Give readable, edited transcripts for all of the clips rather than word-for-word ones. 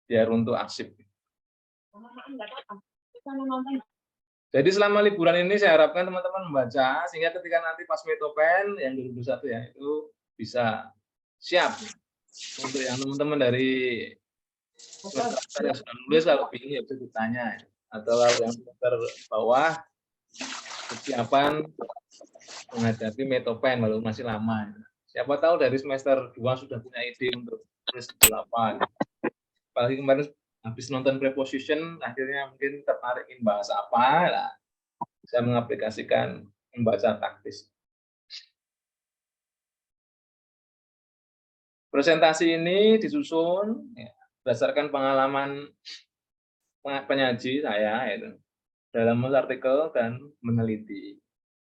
biar untuk arsip. Jadi selama liburan ini saya harapkan teman-teman membaca sehingga ketika nanti pas Metopen yang 2021 ya itu bisa siap. Untuk yang teman-teman dari semester yang sudah nulis kalau ingin ya bisa ditanya atau yang semester bawah persiapan menghadapi Metopen walaupun masih lama. Siapa tahu dari semester 2 sudah punya ide untuk tulis apa. Apalagi kemarin habis nonton preposition akhirnya mungkin tertarik ingin bahas apa lah. Saya mengaplikasikan membaca taktis. Presentasi ini disusun ya, berdasarkan pengalaman penyaji saya itu dalam artikel dan meneliti.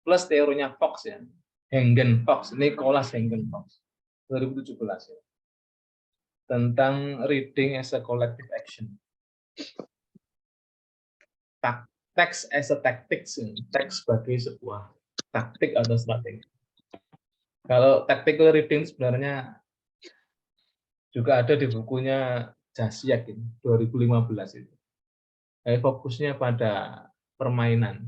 Plus teorinya Fox ya, Hagen-Fox, Nicholas Hagen-Fox 2017 ya, tentang reading as a collective action. Text as a tactics, teks sebagai sebuah taktik atau strategi. Kalau tactical reading sebenarnya juga ada di bukunya Jasiak 2015 itu. Fokusnya pada permainan.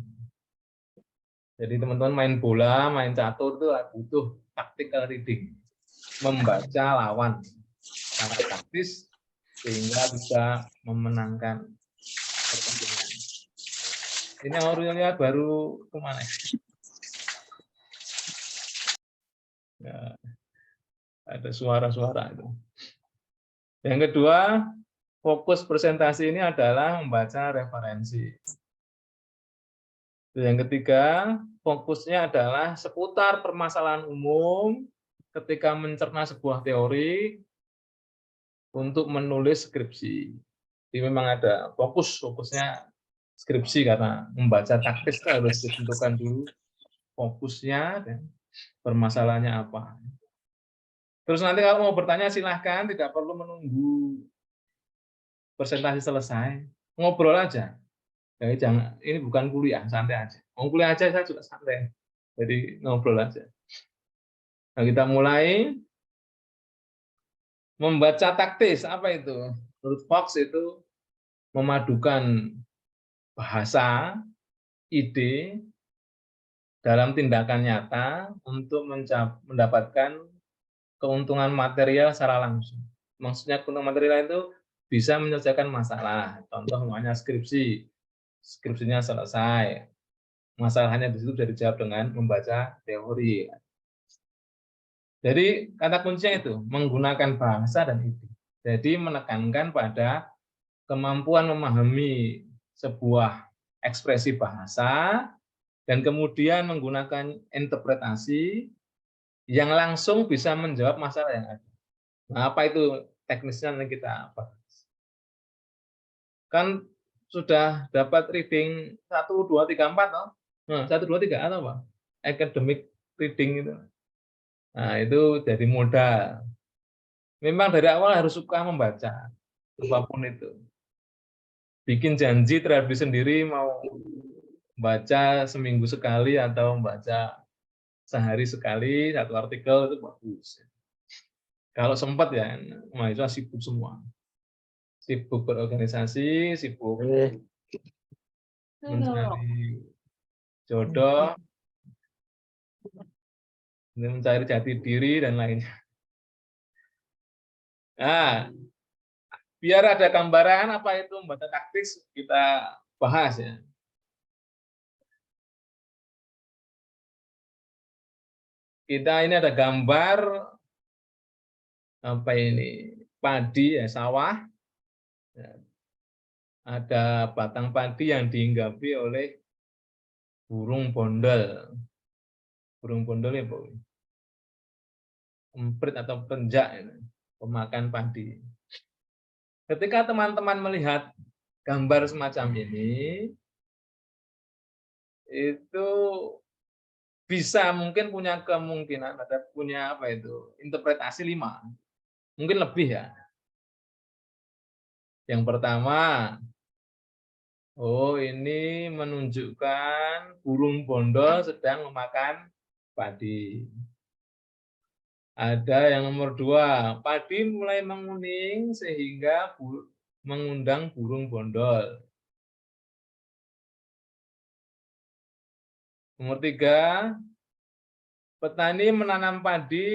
Jadi teman-teman main bola, main catur itu butuh tactical reading, membaca lawan secara taktis sehingga bisa memenangkan pertandingan. Ini Aurelia baru kemana? Ya, ada suara-suara itu. Yang kedua, fokus presentasi ini adalah membaca referensi. Yang ketiga, fokusnya adalah seputar permasalahan umum ketika mencerna sebuah teori untuk menulis skripsi. Jadi memang ada fokusnya skripsi karena membaca taktis harus ditentukan dulu fokusnya dan permasalahannya apa. Terus nanti kalau mau bertanya silahkan, tidak perlu menunggu presentasi selesai, ngobrol aja. Jadi jangan, ini bukan kuliah, santai aja. Mau kuliah aja saya juga santai. Jadi ngobrol aja. Nah, kita mulai membaca taktis. Apa itu? Menurut Fox itu memadukan bahasa, ide dalam tindakan nyata untuk mendapatkan keuntungan material secara langsung. Maksudnya keuntungan material itu bisa menyelesaikan masalah. Contoh namanya skripsi. Skripsinya selesai. Masalahnya di situ bisa dijawab dengan membaca teori. Jadi kata kuncinya itu menggunakan bahasa dan ide. Jadi menekankan pada kemampuan memahami sebuah ekspresi bahasa dan kemudian menggunakan interpretasi yang langsung bisa menjawab masalah yang ada. Nah, apa itu teknisnya nanti kita bahas. Kan sudah dapat reading 1, 2, 3, 4 toh? Nah, 1, 2, 3 atau apa? Academic reading itu. Nah, itu jadi modal. Memang dari awal harus suka membaca, apapun itu. Bikin janji terhadap diri sendiri mau baca seminggu sekali atau membaca sehari sekali satu artikel itu bagus. Kalau sempat ya, mahasiswa sibuk semua. Sibuk berorganisasi, sibuk mencari jodoh, mencari jati diri, dan lainnya. Nah, biar ada gambaran apa itu membaca taktis, kita bahas ya. Kita ini ada gambar apa ini padi ya, sawah, ada batang padi yang dihinggapi oleh burung bondol. Burung bondol ya, Bu. Emprit atau penjak, pemakan padi. Ketika teman-teman melihat gambar semacam ini, itu bisa mungkin punya kemungkinan ada punya apa itu interpretasi 5, mungkin lebih ya. Yang pertama, oh ini menunjukkan burung bondol sedang memakan padi. Ada yang nomor 2, padi mulai menguning sehingga mengundang burung bondol. Nomor 3, petani menanam padi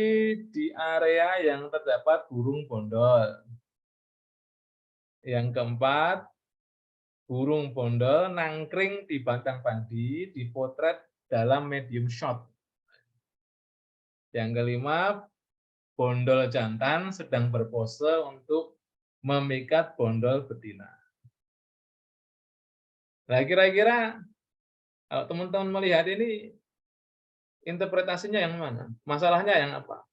di area yang terdapat burung bondol. Yang keempat, burung bondol nangkring di batang padi dipotret dalam medium shot. Yang kelima, bondol jantan sedang berpose untuk memikat bondol betina. Nah, kira-kira kalau teman-teman melihat ini, interpretasinya yang mana? Masalahnya yang apa?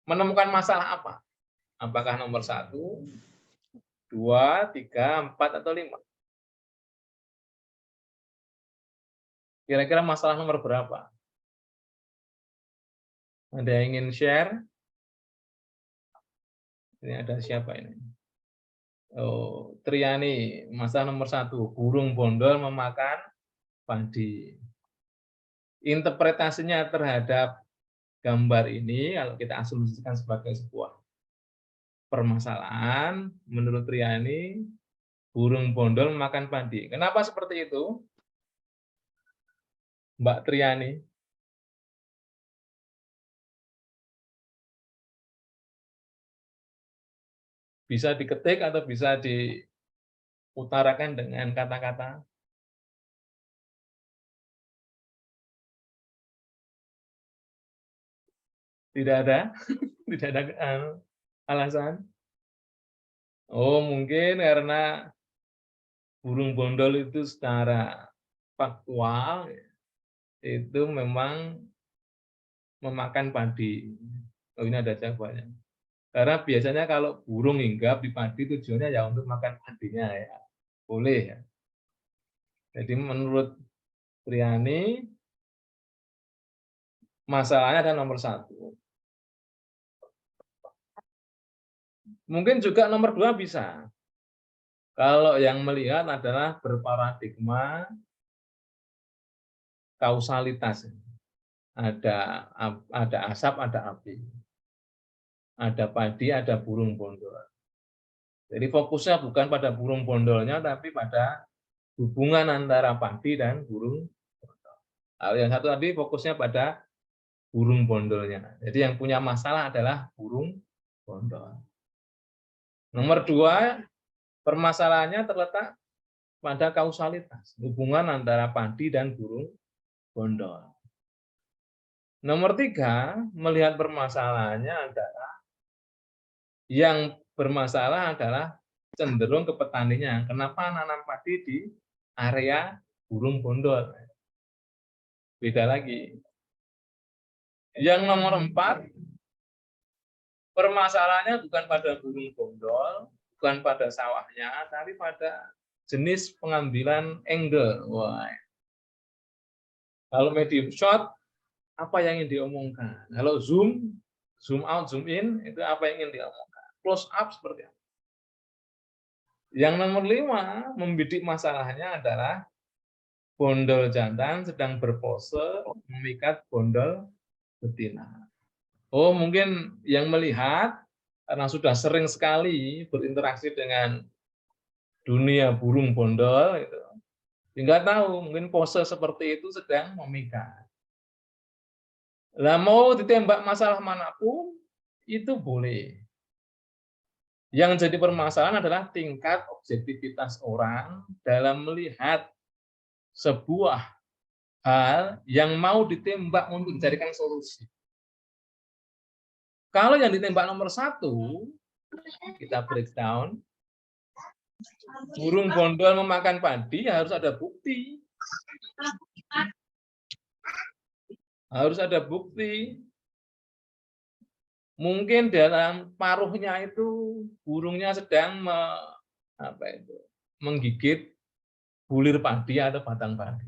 Menemukan masalah apa? Apakah nomor 1, 2, 3, 4, atau 5? Kira-kira masalah nomor berapa? Ada yang ingin share? Ini ada siapa ini? Oh, Triani, masalah nomor 1, burung bondol memakan padi. Interpretasinya terhadap gambar ini, kalau kita asumsikan sebagai sebuah permasalahan, menurut Triani, burung bondol memakan padi. Kenapa seperti itu, Mbak Triani? Bisa diketik atau bisa diutarakan dengan kata-kata? Tidak ada? Tidak ada alasan? Oh, mungkin karena burung bondol itu secara faktual itu memang memakan padi. Oh, ini ada jawabannya. Karena biasanya kalau burung hinggap di padi tujuannya ya untuk makan padinya ya. Boleh ya. Jadi menurut Triani, masalahnya ada nomor 1. Mungkin juga nomor 2 bisa. Kalau yang melihat adalah berparadigma kausalitas. Ada asap, ada api. Ada padi, ada burung bondol. Jadi fokusnya bukan pada burung bondolnya, tapi pada hubungan antara padi dan burung bondol. Kalau yang satu tadi fokusnya pada burung bondolnya. Jadi yang punya masalah adalah burung bondol. Nomor 2, permasalahannya terletak pada kausalitas, hubungan antara padi dan burung bondol. Nomor 3, melihat permasalahannya adalah yang bermasalah adalah cenderung ke petaninya. Kenapa nanam padi di area burung bondol? Beda lagi. Yang nomor 4, permasalahannya bukan pada burung bondol, bukan pada sawahnya, tapi pada jenis pengambilan angle. Wah, kalau medium shot, apa yang ingin diomongkan? Kalau zoom out, zoom in, itu apa yang ingin diomongkan? Close up seperti apa? Yang nomor 5, membidik masalahnya adalah bondol jantan sedang berpose memikat bondol betina. Oh, mungkin yang melihat karena sudah sering sekali berinteraksi dengan dunia burung bondol, gitu, sehingga tahu mungkin pose seperti itu sedang memikat. Lah mau ditembak masalah manapun itu boleh. Yang jadi permasalahan adalah tingkat objektivitas orang dalam melihat sebuah hal yang mau ditembak untuk dijadikan solusi. Kalau yang ditembak nomor 1, kita breakdown, burung bondol memakan padi, harus ada bukti. Harus ada bukti. Mungkin dalam paruhnya itu burungnya sedang menggigit bulir padi atau batang padi.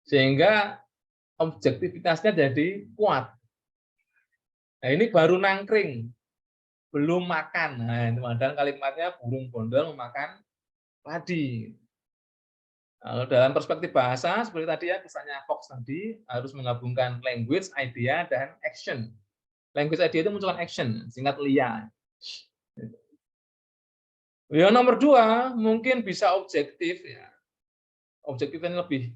Sehingga objektivitasnya jadi kuat. Nah, ini baru nangkring, belum makan. Nah, itu padahal kalimatnya burung bondol memakan padi. Kalau dalam perspektif bahasa, seperti tadi ya, misalnya Fox tadi, harus menggabungkan language, idea, dan action. Language idea itu munculkan action, singkat LIA. Yang nomor 2 mungkin bisa objektif ya. Objektifnya lebih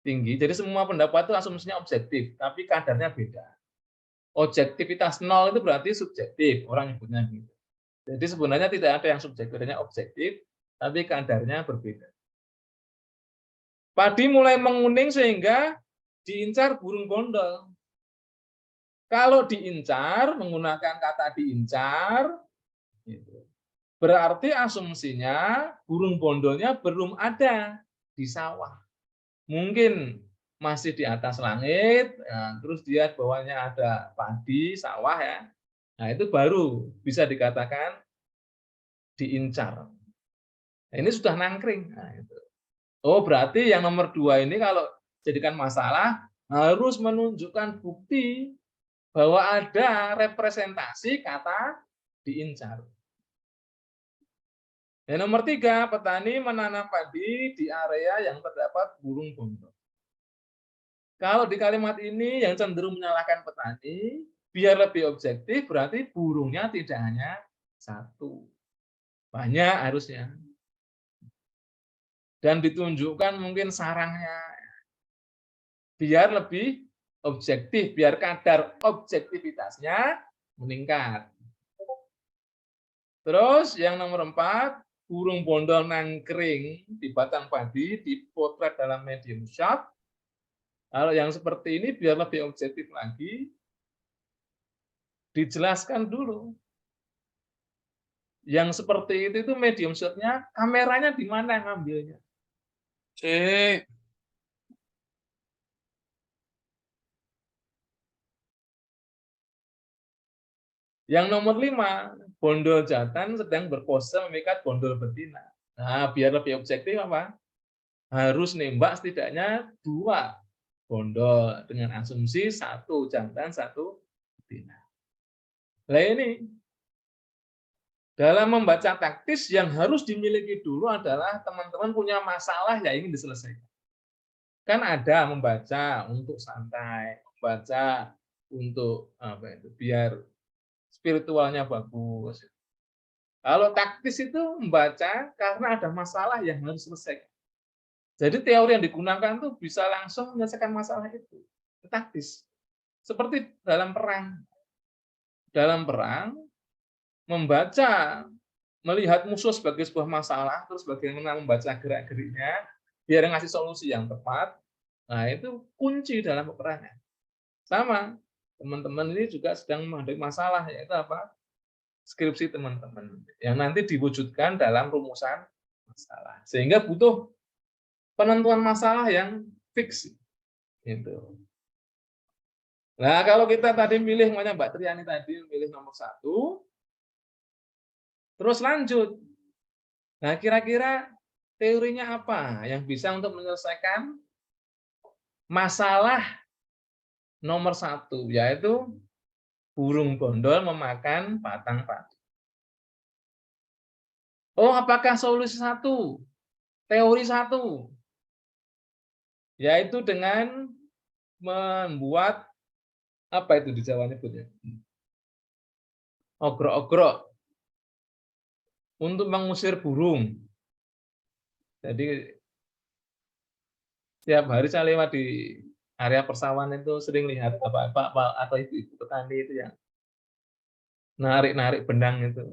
tinggi. Jadi semua pendapat itu asumsinya objektif, tapi kadarnya beda. Objektivitas 0 itu berarti subjektif, orang nyebutnya gitu. Jadi sebenarnya tidak ada yang subjektif, adanya objektif, tapi kadarnya berbeda. Padi mulai menguning sehingga diincar burung bondol. Kalau diincar, menggunakan kata diincar, gitu, berarti asumsinya burung bondolnya belum ada di sawah. Mungkin masih di atas langit, ya, terus dia bawahnya ada padi, sawah ya. Nah, itu baru bisa dikatakan diincar. Nah, ini sudah nangkring. Nah, itu. Oh, berarti yang nomor 2 ini kalau jadikan masalah harus menunjukkan bukti bahwa ada representasi kata diincar. Yang nomor 3, petani menanam padi di area yang terdapat burung bondol. Kalau di kalimat ini yang cenderung menyalahkan petani, biar lebih objektif berarti burungnya tidak hanya satu, banyak harusnya. Dan ditunjukkan mungkin sarangnya, biar lebih objektif, biar kadar objektivitasnya meningkat. Terus yang nomor 4, burung bondol nangkring di batang padi dipotret dalam medium shot. Kalau yang seperti ini biar lebih objektif lagi, dijelaskan dulu. Yang seperti itu medium shot-nya, kameranya di mana ngambilnya? Cek. Yang nomor 5, bondol jantan sedang berpose memikat bondol betina. Nah, biar lebih objektif apa? Harus nembak setidaknya 2 bondol dengan asumsi 1 jantan, 1 betina. Nah ini, dalam membaca taktis yang harus dimiliki dulu adalah teman-teman punya masalah yang ingin diselesaikan. Kan ada membaca untuk santai, membaca untuk apa itu, biar spiritualnya bagus. Kalau taktis itu membaca karena ada masalah yang harus selesai. Jadi teori yang digunakan tuh bisa langsung menyelesaikan masalah itu. Taktis. Seperti dalam perang. Dalam perang, membaca, melihat musuh sebagai sebuah masalah, terus bagaimana membaca gerak-geriknya, biar ngasih solusi yang tepat. Nah, itu kunci dalam peperangan. Sama, teman-teman ini juga sedang menghadapi masalah, yaitu apa? Skripsi teman-teman yang nanti diwujudkan dalam rumusan masalah, sehingga butuh penentuan masalah yang fix gitu. Nah, kalau kita tadi milih namanya Mbak Triani tadi milih nomor 1, terus lanjut. Nah, kira-kira teorinya apa yang bisa untuk menyelesaikan masalah nomor 1, yaitu burung bondol memakan batang padi. Oh, apakah solusi 1? Teori 1, yaitu dengan membuat apa itu di Jawa nyebutnya? Ogrok-ogrok untuk mengusir burung. Jadi tiap hari saya lewat di area persawahan itu sering lihat bapak-bapak atau ibu-ibu petani itu yang narik-narik benang itu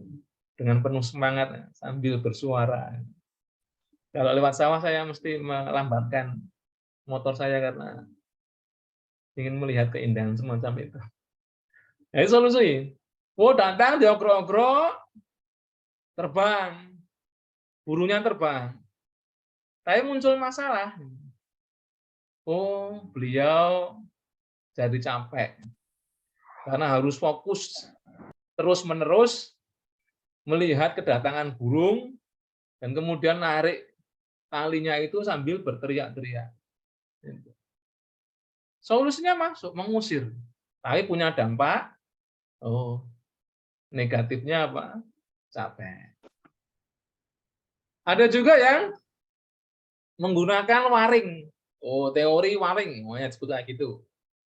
dengan penuh semangat sambil bersuara. Kalau lewat sawah saya mesti melambatkan motor saya karena ingin melihat keindahan semacam itu. Jadi solusi, oh datang diogrok-ogrok, terbang, burungnya terbang. Tapi muncul masalah. Oh, beliau jadi capek karena harus fokus terus-menerus melihat kedatangan burung dan kemudian narik talinya itu sambil berteriak-teriak. Solusinya masuk, mengusir. Tapi punya dampak, oh, negatifnya apa? Capek. Ada juga yang menggunakan waring. Oh, teori waring, namanya disebut kayak gitu.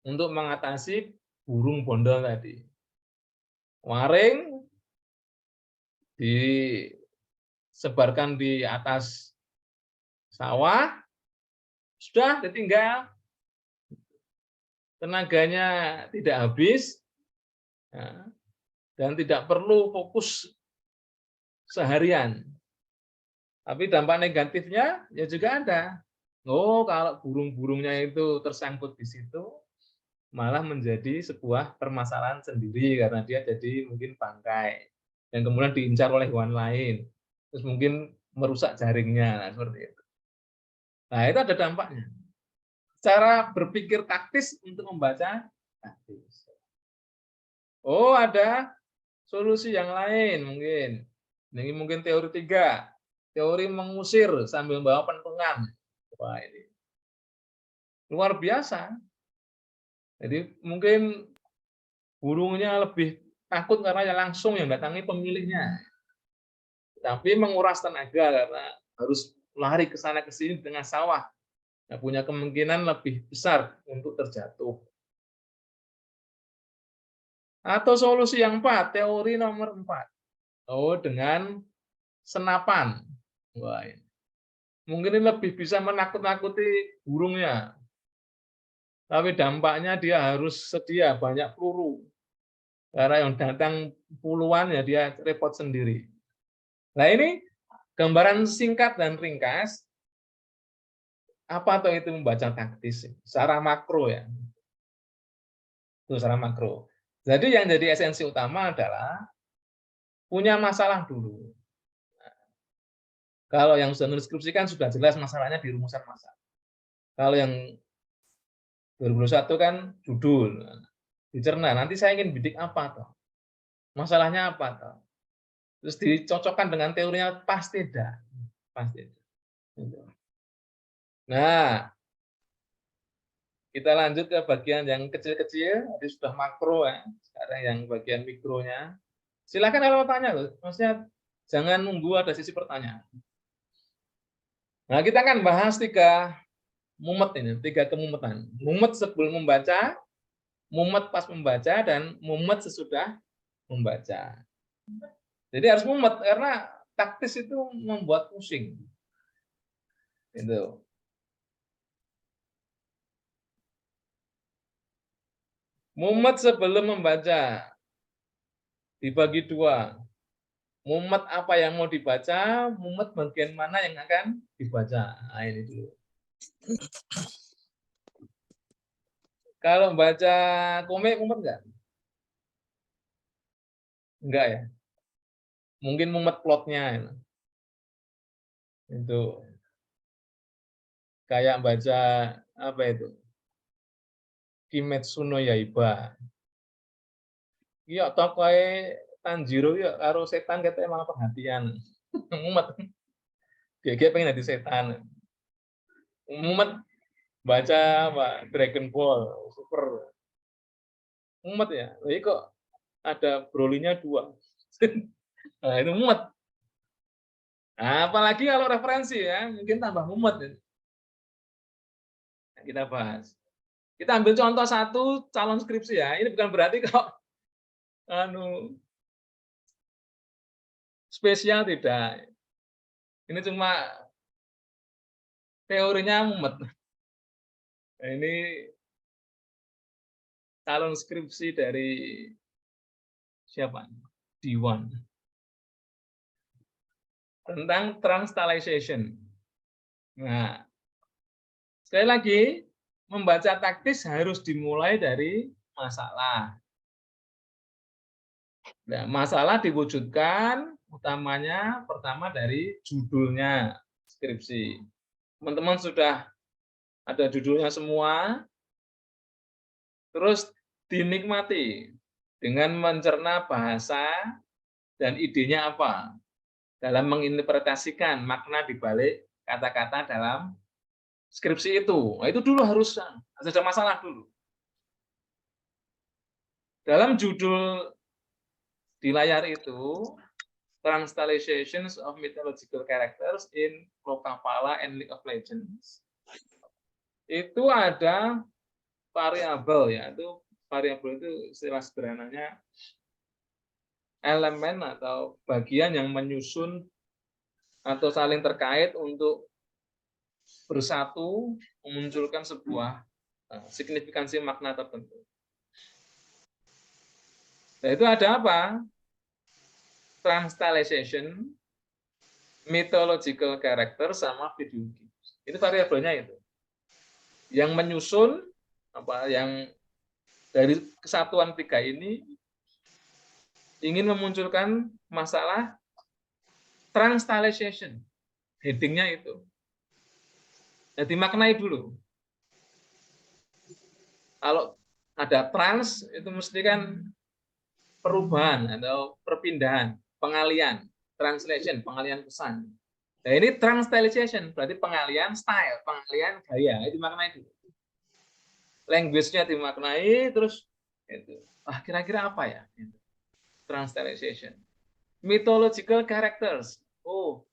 Untuk mengatasi burung bondol tadi. Waring sebarkan di atas sawah, sudah ditinggal, tenaganya tidak habis, ya, dan tidak perlu fokus seharian. Tapi dampak negatifnya ya juga ada. Oh, kalau burung-burungnya itu tersangkut di situ, malah menjadi sebuah permasalahan sendiri karena dia jadi mungkin bangkai dan kemudian diincar oleh hewan lain. Terus mungkin merusak jaringnya, nah, seperti itu. Nah, itu ada dampaknya. Cara berpikir taktis untuk membaca taktis. Oh, ada solusi yang lain mungkin. Ini mungkin teori 3. Teori mengusir sambil membawa pentungan. Wah, ini luar biasa. Jadi mungkin burungnya lebih takut karena langsung yang datangi pemiliknya. Tapi menguras tenaga karena harus lari ke sana ke sini dengan sawah. Nah, punya kemungkinan lebih besar untuk terjatuh. Atau solusi yang 4, teori nomor 4. Oh, dengan senapan. Wah, ini. Mungkin ini lebih bisa menakut-nakuti burungnya. Tapi dampaknya dia harus sedia banyak peluru. Karena yang datang puluhan ya dia repot sendiri. Nah, ini gambaran singkat dan ringkas. Apa tuh itu membaca taktis? Secara makro ya. Itu secara makro. Jadi yang jadi esensi utama adalah punya masalah dulu. Kalau yang sudah nulis skripsi kan sudah jelas masalahnya di rumusan masalah. Kalau yang 2021 kan judul. Dicerna, nanti saya ingin bidik apa toh? Masalahnya apa toh? Terus dicocokkan dengan teorinya pasti tidak. Pasti tidak. Nah, kita lanjut ke bagian yang kecil-kecil, tadi sudah makro ya. Sekarang yang bagian mikronya. Silakan kalau mau tanya loh. Maksudnya jangan nunggu ada sisi pertanyaan. Nah, kita akan bahas 3 mumet ini, 3 kemumetan. Mumet sebelum membaca, mumet pas membaca, dan mumet sesudah membaca. Jadi harus mumet karena taktis itu membuat pusing. Itu. Mumet sebelum membaca dibagi 2. Mumet apa yang mau dibaca, mumet bagian mana yang akan dibaca. Nah, ini dulu. Kalau baca komik mumet enggak? Enggak ya? Mungkin mumet plotnya. Itu kayak baca apa itu? Kimetsu no Yaiba. Iya tokoe Tanjiro ya karo setan katanya malah perhatian. Mumet. Dia pengen jadi setan. Mumet baca apa? Dragon Ball Super. Mumet ya. Jadi kok ada Broly-nya 2. Nah, itu mumet. Nah, apalagi kalau referensi ya, mungkin tambah mumet. Ya. Nah, kita bahas. Kita ambil contoh satu calon skripsi ya. Ini bukan berarti kok anu spesial tidak. Ini cuma teorinya mumet. Nah, ini calon skripsi dari siapa? D1. Tentang translation. Nah, sekali lagi, membaca taktis harus dimulai dari masalah. Nah, masalah diwujudkan utamanya pertama dari judulnya skripsi. Teman-teman sudah ada judulnya semua, terus dinikmati dengan mencerna bahasa dan idenya apa dalam menginterpretasikan makna di balik kata-kata dalam skripsi itu. Nah, itu dulu harus ada masalah dulu. Dalam judul di layar itu, Translations of Mythological Characters in Lokapala and League of Legends. Itu ada variabel ya, itu variabel itu istilah sederhananya elemen atau bagian yang menyusun atau saling terkait untuk bersatu memunculkan sebuah signifikansi makna tertentu. Nah, itu ada apa? Transtylization, mythological character, sama video games. Itu variabelnya itu. Yang menyusun yang dari kesatuan tiga ini ingin memunculkan masalah transtylization. Headingnya itu. Jadi maknai dulu. Kalau ada trans itu mesti kan perubahan atau perpindahan, pengalian, translation, pengalian pesan. Nah, ini transtylization, berarti pengalian style, pengalian gaya, itu dimaknai dulu. Language-nya dimaknai, terus itu. Kira-kira apa ya? Transtylization. Mythological characters. Oh,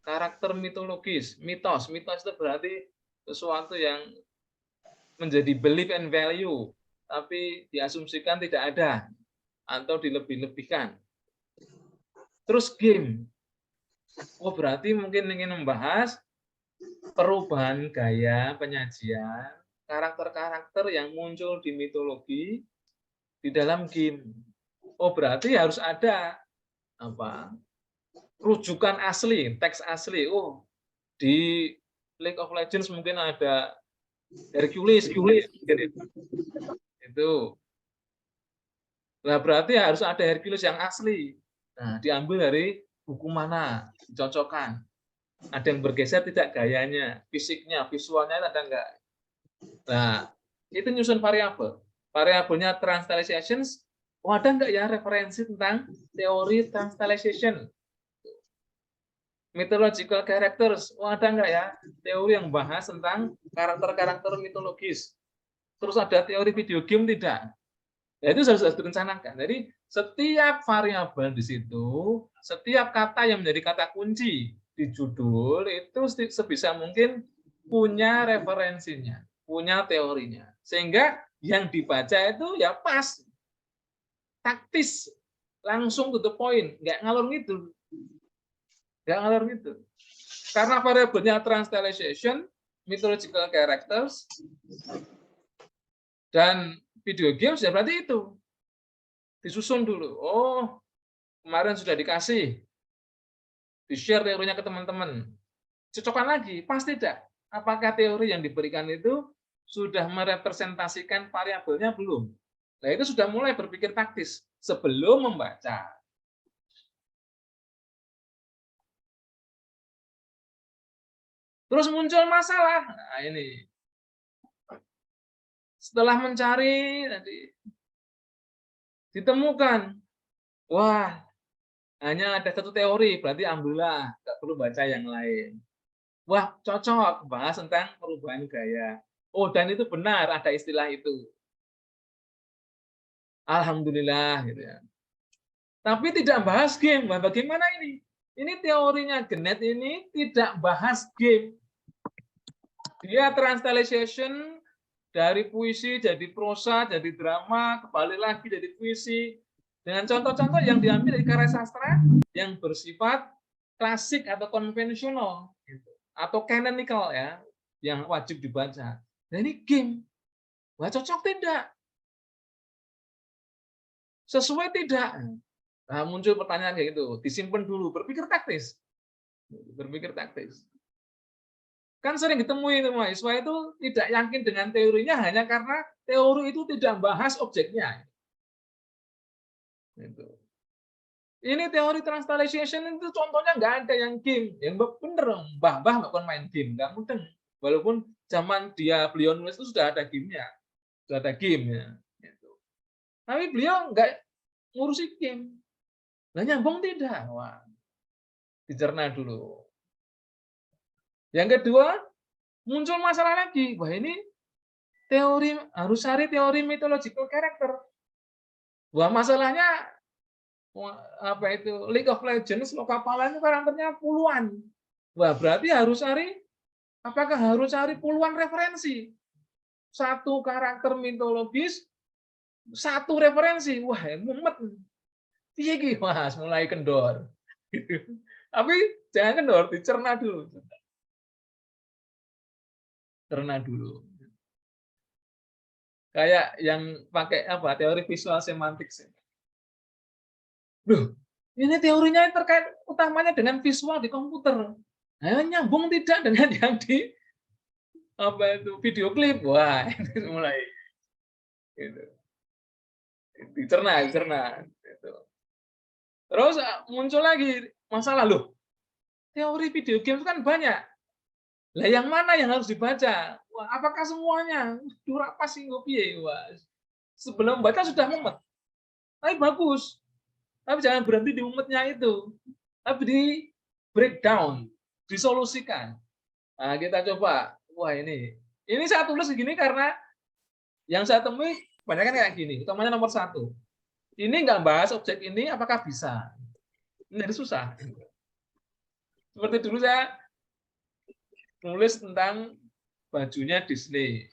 karakter mitologis, mitos. Mitos itu berarti sesuatu yang menjadi belief and value, tapi diasumsikan tidak ada atau dilebih-lebihkan. Terus game. Oh, berarti mungkin ingin membahas perubahan gaya penyajian, karakter-karakter yang muncul di mitologi di dalam game. Oh, berarti harus ada rujukan asli, teks asli. Oh, di League of Legends mungkin ada Hercules itu. Nah, berarti harus ada Hercules yang asli. Nah, diambil dari buku mana, dicocokkan. Ada yang bergeser tidak gayanya, fisiknya, visualnya ada enggak. Nah, itu nyusun variabel. Variabelnya transtylization. Oh, ada enggak ya referensi tentang teori transtylization? Mythological characters. Oh, ada enggak ya teori yang bahas tentang karakter-karakter mitologis? Terus ada teori video game tidak? Ya, itu harus direncanakan. Jadi setiap variabel di situ, setiap kata yang menjadi kata kunci di judul itu sebisa mungkin punya referensinya, punya teorinya. Sehingga yang dibaca itu ya pas, taktis, langsung to the point, nggak ngalor gitu. Nggak ngalor gitu. Karena variabelnya transtylization, mythological characters, dan video games ya berarti itu. Disusun dulu. Oh, kemarin sudah dikasih. Di-share teorinya ke teman-teman. Cocokkan lagi, pas tidak? Apakah teori yang diberikan itu sudah merepresentasikan variabelnya belum? Nah, itu sudah mulai berpikir taktis sebelum membaca. Terus muncul masalah. Nah, ini. Setelah mencari tadi ditemukan, wah, hanya ada satu teori, berarti ambillah, nggak perlu baca yang lain. Wah, cocok bahas tentang perubahan gaya. Oh, dan itu benar ada istilah itu. Alhamdulillah gitu ya. Tapi tidak bahas game. Bagaimana ini? Ini teorinya Genet ini tidak bahas game. Dia translation dari puisi jadi prosa, jadi drama, kembali lagi jadi puisi. Dengan contoh-contoh yang diambil dari karya sastra yang bersifat klasik atau konvensional, gitu. Atau canonical ya, yang wajib dibaca. Nah, ini game. Wah, cocok tidak? Sesuai tidak? Nah, muncul pertanyaan kayak gitu. Disimpan dulu, berpikir taktis. Berpikir taktis. Kan sering ditemui itu mahasiswa itu tidak yakin dengan teorinya hanya karena teori itu tidak bahas objeknya. Gitu. Ini teori translation itu contohnya nggak ada yang game. Yang bener, mbah-mbah nggak pernah main game, nggak mungkin. Walaupun zaman beliau nulis itu sudah ada gamenya, sudah ada gamenya. Gitu. Tapi beliau nggak ngurusi game. Nah, nyambung tidak? Wah, dicerna dulu. Yang kedua, muncul masalah lagi. Wah, ini teori harus cari teori mythological character. Wah, masalahnya apa itu League of Legends Lokapalan itu karakternya puluhan. Wah, berarti harus cari apakah harus cari puluhan referensi? Satu karakter mitologis, satu referensi. Wah, mumet. Piye iki, Mas, mulai kendor. Tapi jangan kendor, dicerna dulu. Cerna dulu. Kayak yang pakai apa, teori visual semantik. Loh, ini teorinya terkait utamanya dengan visual di komputer. Nah, nyambung tidak dengan yang di apa itu video klip? Wah, itu mulai gitu. Dicerna, gitu. Terus muncul lagi masalah loh. Teori video game itu kan banyak. Lah yang mana yang harus dibaca? Wah, apakah semuanya? Durak pas sing piye? Wah, sebelum baca sudah mumet. Tapi bagus. Tapi jangan berhenti di mumetnya itu. Tapi di breakdown, disolusikan. Nah, kita coba. Wah, ini saya tulis begini karena yang saya temui banyak kan kayak gini. Utamanya nomor 1. Ini nggak bahas objek ini, apakah bisa? Ini susah. Seperti dulu saya nulis tentang bajunya Disney.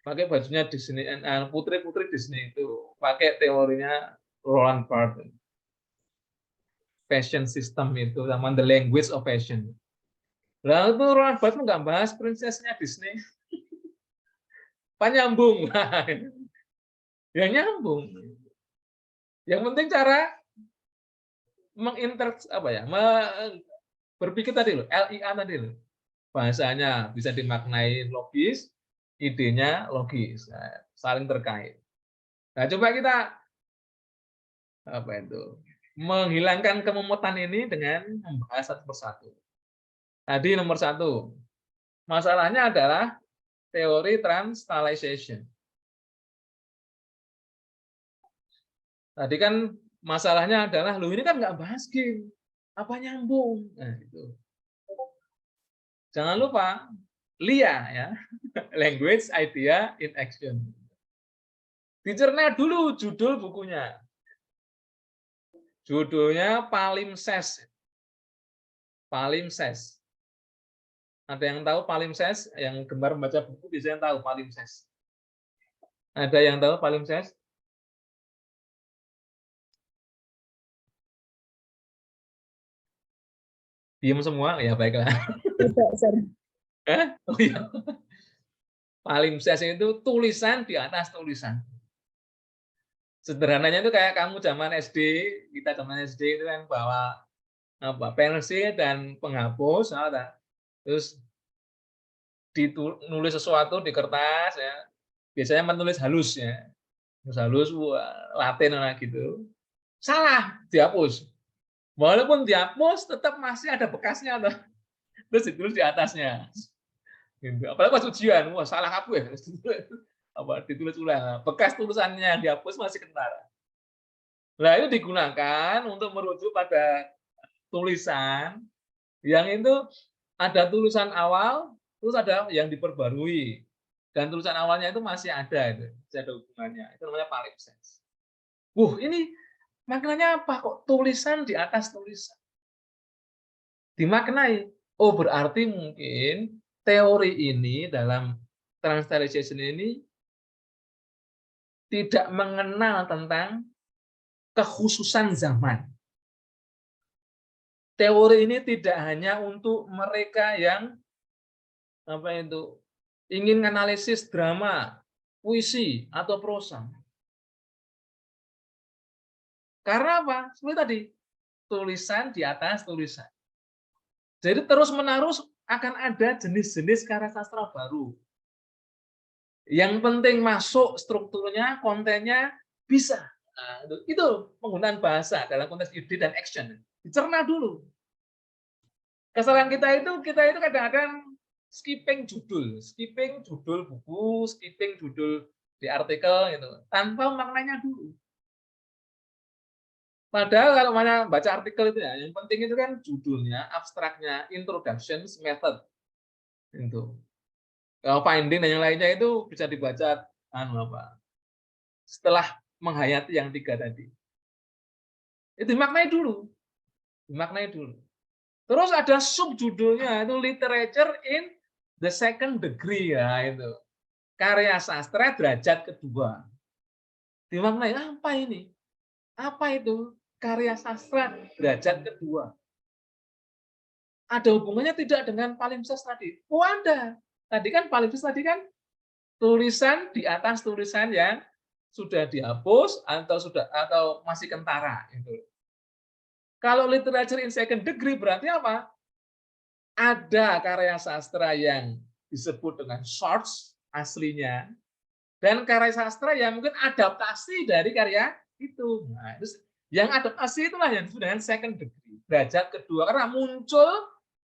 Pakai bajunya Disney, putri-putri Disney itu pakai teorinya Roland Barthes. Fashion system itu sama the language of fashion. Lalu itu Roland Barthes nggak bahas prinsesnya Disney. Nyambung. Ya nyambung. Yang penting cara berpikir tadi loh, LIA tadi loh. Bahasanya bisa dimaknai logis, idenya logis, saling terkait. Nah, coba kita menghilangkan kememutan ini dengan membahas satu persatu. Tadi nomor 1, masalahnya adalah teori translation. Tadi kan masalahnya adalah, loh ini kan nggak bahas game, apa nyambung? Nah, itu. Jangan lupa, LIA ya, language, idea, in action. Dicerna dulu judul bukunya. Judulnya Palimpsest. Palimpsest. Ada yang tahu palimpsest? Yang gemar membaca buku biasanya tahu palimpsest. Ada yang tahu palimpsest? Diam semua? Ya baiklah. Tidak, Sir. Oh iya. Palimpsest itu tulisan di atas tulisan. Sederhananya itu kayak kamu zaman SD, kita zaman SD itu kan bawa pensil dan penghapus, terus ditulis sesuatu di kertas, ya. Biasanya menulis halus ya, halus, Latin gitu. Salah, dihapus. Walaupun dihapus, tetap masih ada bekasnya, terus ditulis di atasnya. Gitu. Apalagi pas ujian, wah salah aku ya, ditulis ulang. Bekas tulisannya dihapus masih kentara. Nah itu digunakan untuk merujuk pada tulisan yang itu ada tulisan awal, terus ada yang diperbarui, dan tulisan awalnya itu masih ada hubungannya. Itu namanya palimpsest. Ini maknanya apa kok tulisan di atas tulisan? Dimaknai, berarti mungkin teori ini dalam translation ini tidak mengenal tentang kekhususan zaman. Teori ini tidak hanya untuk mereka yang ingin analisis drama, puisi, atau prosa. Karena apa? Seperti tadi, tulisan di atas tulisan. Jadi terus-menerus akan ada jenis-jenis karya sastra baru. Yang penting masuk strukturnya, kontennya bisa. Nah, itu penggunaan bahasa dalam konteks ide dan action. Dicerna dulu. Kesalahan kita itu kadang-kadang skipping judul buku, skipping judul di artikel gitu, tanpa maknanya dulu. Padahal kalau mana baca artikel itu ya, yang penting itu kan judulnya, abstraknya, introduction, method. Itu. Kalau finding dan yang lainnya itu bisa dibaca setelah menghayati yang 3 tadi. Itu dimaknai dulu. Terus ada subjudulnya itu literature in the second degree ya itu. Karya sastra derajat kedua. Dimaknai apa ini? Apa itu? karya sastra derajat kedua. Ada hubungannya tidak dengan palimpsest tadi? Oh, ada. Tadi kan palimpsest tadi kan tulisan di atas tulisan yang sudah dihapus atau masih kentara gitu. Kalau literature in second degree berarti apa? Ada karya sastra yang disebut dengan source aslinya dan karya sastra yang mungkin adaptasi dari karya itu. Nah, itu yang adaptasi itulah yang disebut dengan second degree, derajat kedua, karena muncul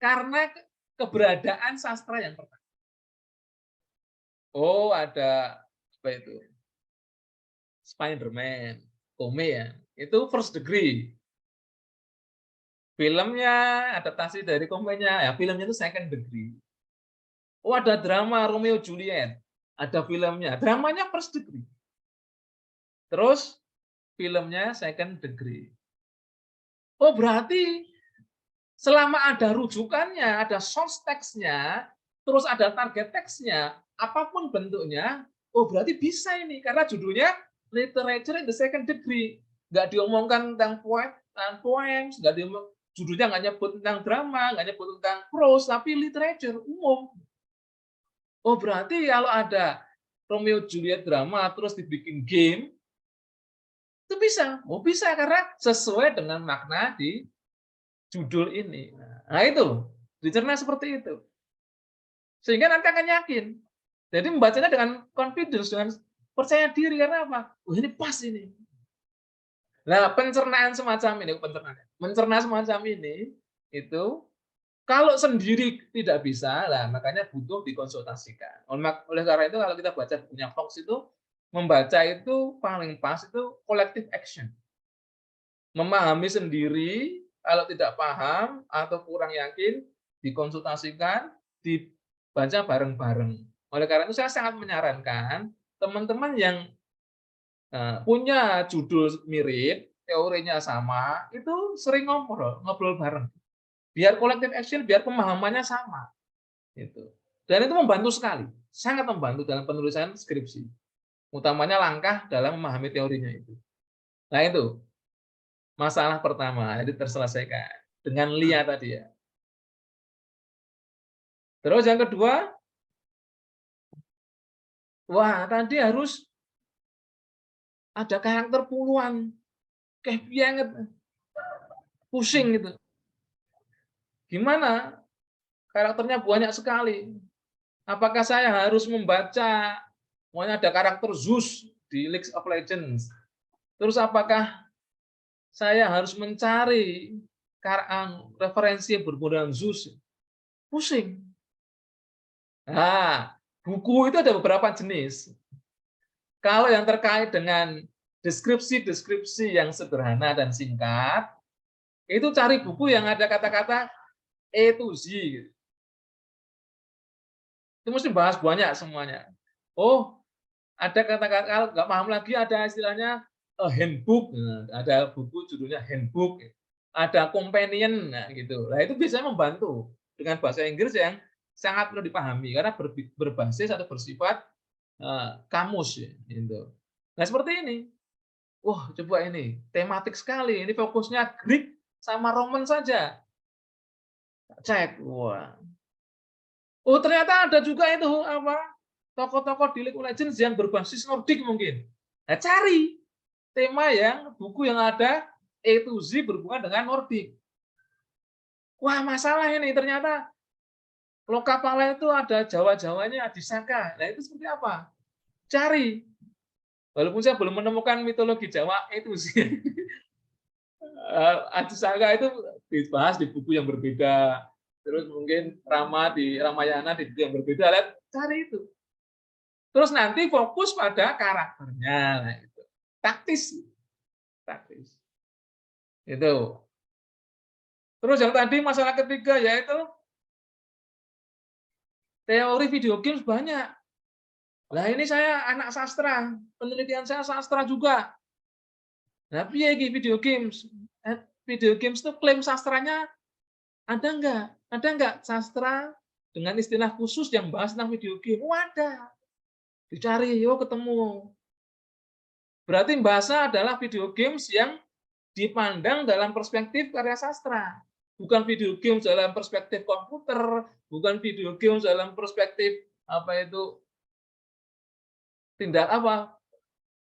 karena keberadaan sastra yang pertama. Oh, ada apa itu? Spider-Man, Komik ya. Itu first degree. Filmnya adaptasi dari komiknya, ya filmnya itu second degree. Oh, ada drama Romeo Juliet, ada filmnya, dramanya first degree. Terus filmnya second degree. Oh, berarti selama ada rujukannya, ada source text-nya, terus ada target text-nya, apapun bentuknya, oh berarti bisa ini, karena judulnya literature in the second degree. Nggak diomongkan tentang poems, nggak diomong, judulnya nggak nyebut tentang drama, nggak nyebut tentang prose, tapi literature umum. Oh berarti kalau ada Romeo Juliet drama terus dibikin game, itu bisa. Oh bisa, karena sesuai dengan makna di judul ini. Nah itu, dicerna seperti itu. Sehingga nanti akan yakin. Jadi membacanya dengan confidence, dengan percaya diri, karena apa? Oh ini pas ini. Nah, pencernaan semacam ini, mencerna semacam ini, itu kalau sendiri tidak bisa, lah makanya butuh dikonsultasikan. Oleh karena itu, kalau kita baca bukunya Fox itu, membaca itu paling pas itu collective action. Memahami sendiri, kalau tidak paham atau kurang yakin, dikonsultasikan, dibaca bareng-bareng. Oleh karena itu, saya sangat menyarankan teman-teman yang punya judul mirip, teorinya sama, itu sering ngobrol bareng. Biar collective action, biar pemahamannya sama. Gitu. Dan itu membantu sekali, sangat membantu dalam penulisan skripsi. Utamanya langkah dalam memahami teorinya itu. Nah itu, masalah pertama, jadi terselesaikan. Dengan Lia tadi ya. Terus yang kedua, wah tadi harus ada karakter puluhan. Kayak banget. Pusing gitu. Gimana? Karakternya banyak sekali. Apakah saya harus membaca, pokoknya ada karakter Zeus di League of Legends. Terus apakah saya harus mencari referensi yang berhubungan dengan Zeus? Pusing. Nah, buku itu ada beberapa jenis. Kalau yang terkait dengan deskripsi-deskripsi yang sederhana dan singkat, itu cari buku yang ada kata-kata A to Z. Itu mesti bahas banyak semuanya. Oh, ada kata-kata, kalau nggak paham lagi ada istilahnya handbook. Nah, ada buku judulnya handbook. Ada companion, nah, gitu. Nah, itu bisa membantu dengan bahasa Inggris yang sangat perlu dipahami karena berbasis atau bersifat kamus ya, gitu. Nah, seperti ini. Wah, coba ini tematik sekali. Ini fokusnya Greek sama Roman saja. Cek, wah. Oh, ternyata ada juga itu apa? Tokoh-tokoh di League of Legends yang berbasis Nordik mungkin. Nah, cari tema yang buku yang ada A to Z berhubungan dengan Nordik. Wah, masalah ini ternyata Lokapala itu ada Jawa-Jawanya Adisaka. Nah, itu seperti apa? Cari. Walaupun saya belum menemukan mitologi Jawa A to Z. Adisaka itu dibahas di buku yang berbeda. Terus mungkin Rama di Ramayana di buku yang berbeda. Lihat, cari itu. Terus nanti fokus pada karakternya. Nah, itu. Taktis. Itu. Terus yang tadi masalah ketiga yaitu teori video games banyak. Nah, ini saya anak sastra, penelitian saya sastra juga. Nah, piye iki video games? Video games itu klaim sastranya ada enggak? Ada enggak sastra dengan istilah khusus yang bahas tentang video game? Oh, ada. Dicari, ketemu. Berarti bahasa adalah video games yang dipandang dalam perspektif karya sastra. Bukan video game dalam perspektif komputer, bukan video game dalam perspektif tindak